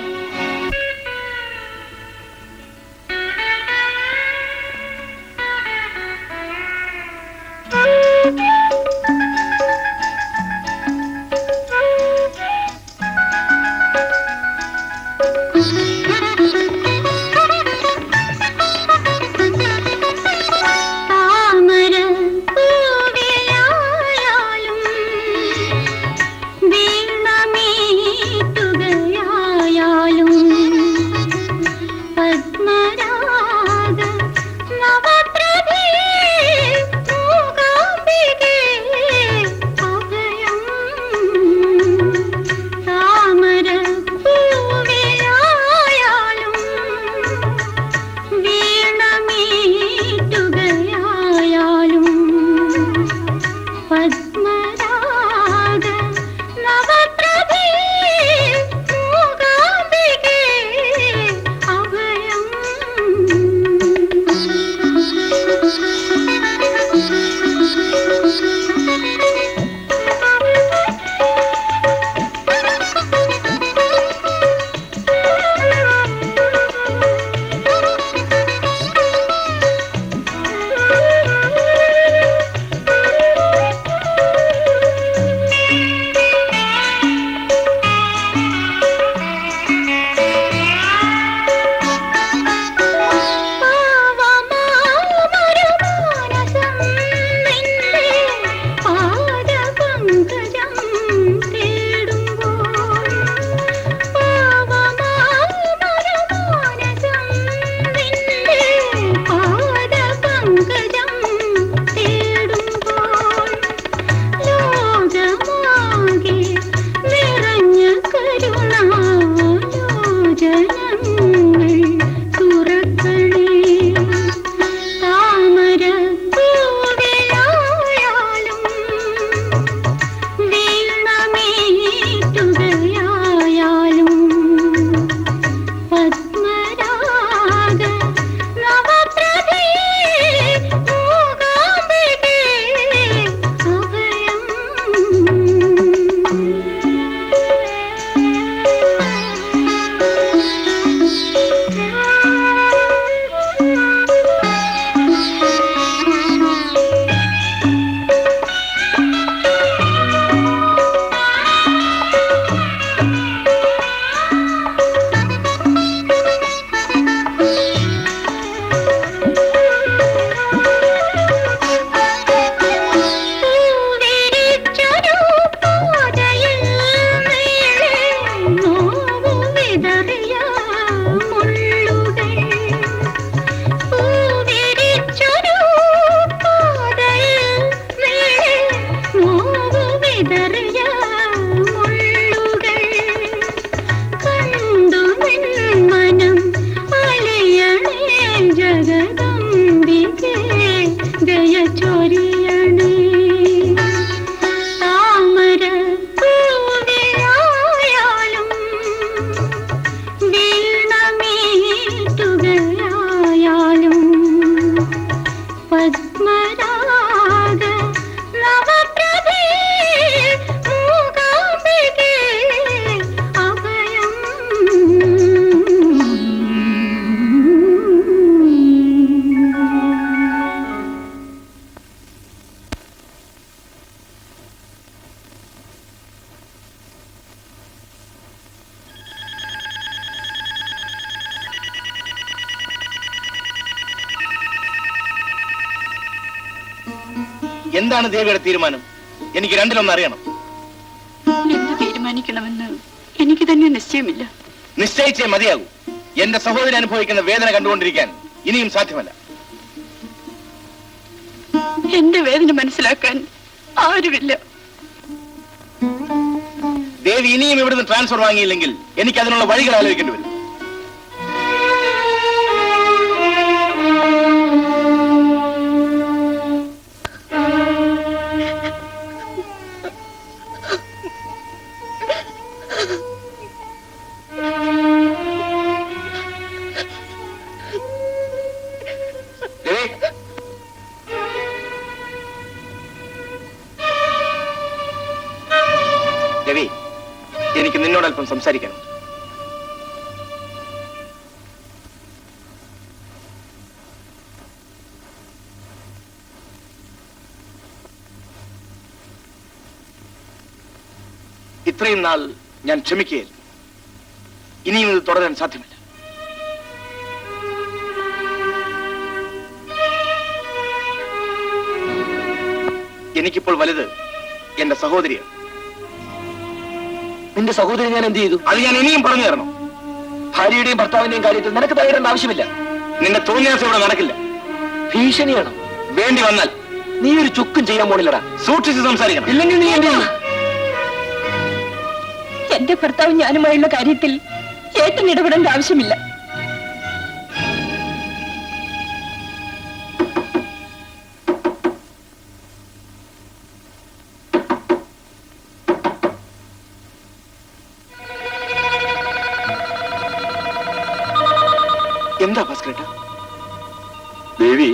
എന്താണ് ദേവിയുടെ തീരുമാനം? എനിക്ക് രണ്ടിലൊന്നും അറിയണം. എന്ത് തീരുമാനിക്കണമെന്ന് എനിക്ക് തന്നെ നിശ്ചയമില്ല. നിശ്ചയിച്ചേ മതിയാകൂ. എന്റെ സഹോദരൻ അനുഭവിക്കുന്ന വേദന കണ്ടുകൊണ്ടിരിക്കാൻ ഇനിയും സാധ്യമല്ല. എന്റെ വേദന മനസ്സിലാക്കാൻ ആരുമില്ല. ദേവി ഇനിയും ഇവിടുന്ന് ട്രാൻസ്ഫർ വാങ്ങിയില്ലെങ്കിൽ എനിക്ക് അതിനുള്ള വഴികൾ ആലോചിക്കേണ്ടി വരും. രവി, എനിക്ക് നിന്നോട് അല്പം സംസാരിക്കണം. ഇത്രയും നാൾ ഞാൻ ക്ഷമിക്കുകയായിരുന്നു. ഇനിയും ഇത് തുടരാൻ സാധ്യമല്ല. എനിക്കിപ്പോൾ വലുത് എന്റെ സഹോദരിയാണ്. നിന്റെ സഹോദരി ഞാൻ എന്ത് ചെയ്തു? അത് ഞാൻ ഇനിയും പറഞ്ഞു തരണം. ഭാര്യയുടെയും ഭർത്താവിന്റെയും കാര്യത്തിൽ നിനക്ക് തയ്യാറേണ്ട ആവശ്യമില്ല. നിന്റെ തോന്നിയാസം ഇവിടെ നടക്കില്ല. ഭീഷണിയാണ്. വേണ്ടി വന്നാൽ നീ ഒരു ചുക്കും ചെയ്യാൻ പോണില്ലടാ. സൂക്ഷിച്ച് സംസാരിക്കണം. ഇല്ലെങ്കിൽ നീ എന്ത് ചെയ്യും? എന്റെ ഭർത്താവ് ഞാനുമായുള്ള കാര്യത്തിൽ ഏട്ടൻ ഇടപെടേണ്ട ആവശ്യമില്ല. എന്താ ഭാസ്കരേട്ട? ദേവി,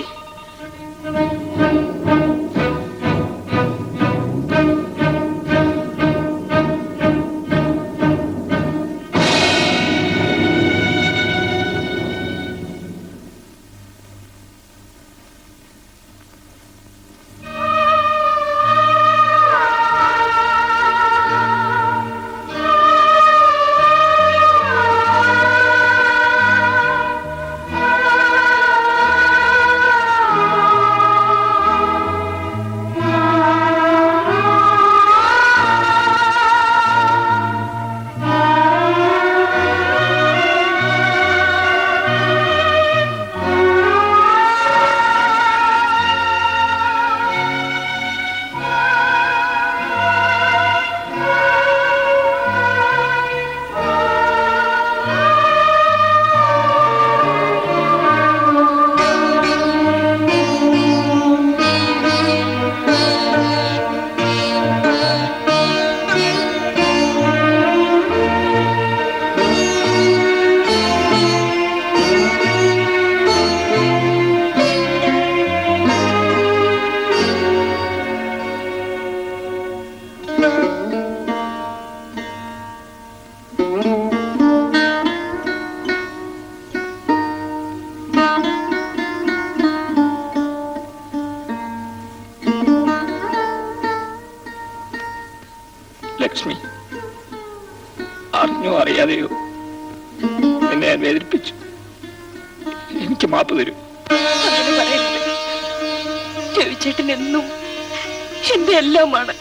ലക്ഷ്മി, അറിഞ്ഞോ അറിയാതെയോ എന്നെ ഞാൻ വേദനിപ്പിച്ചു. എനിക്ക് മാപ്പ് തരൂ. അങ്ങനെ പറയരുത്. രവിചേട്ടൻ എന്നും എന്റെ എല്ലാമാണ്.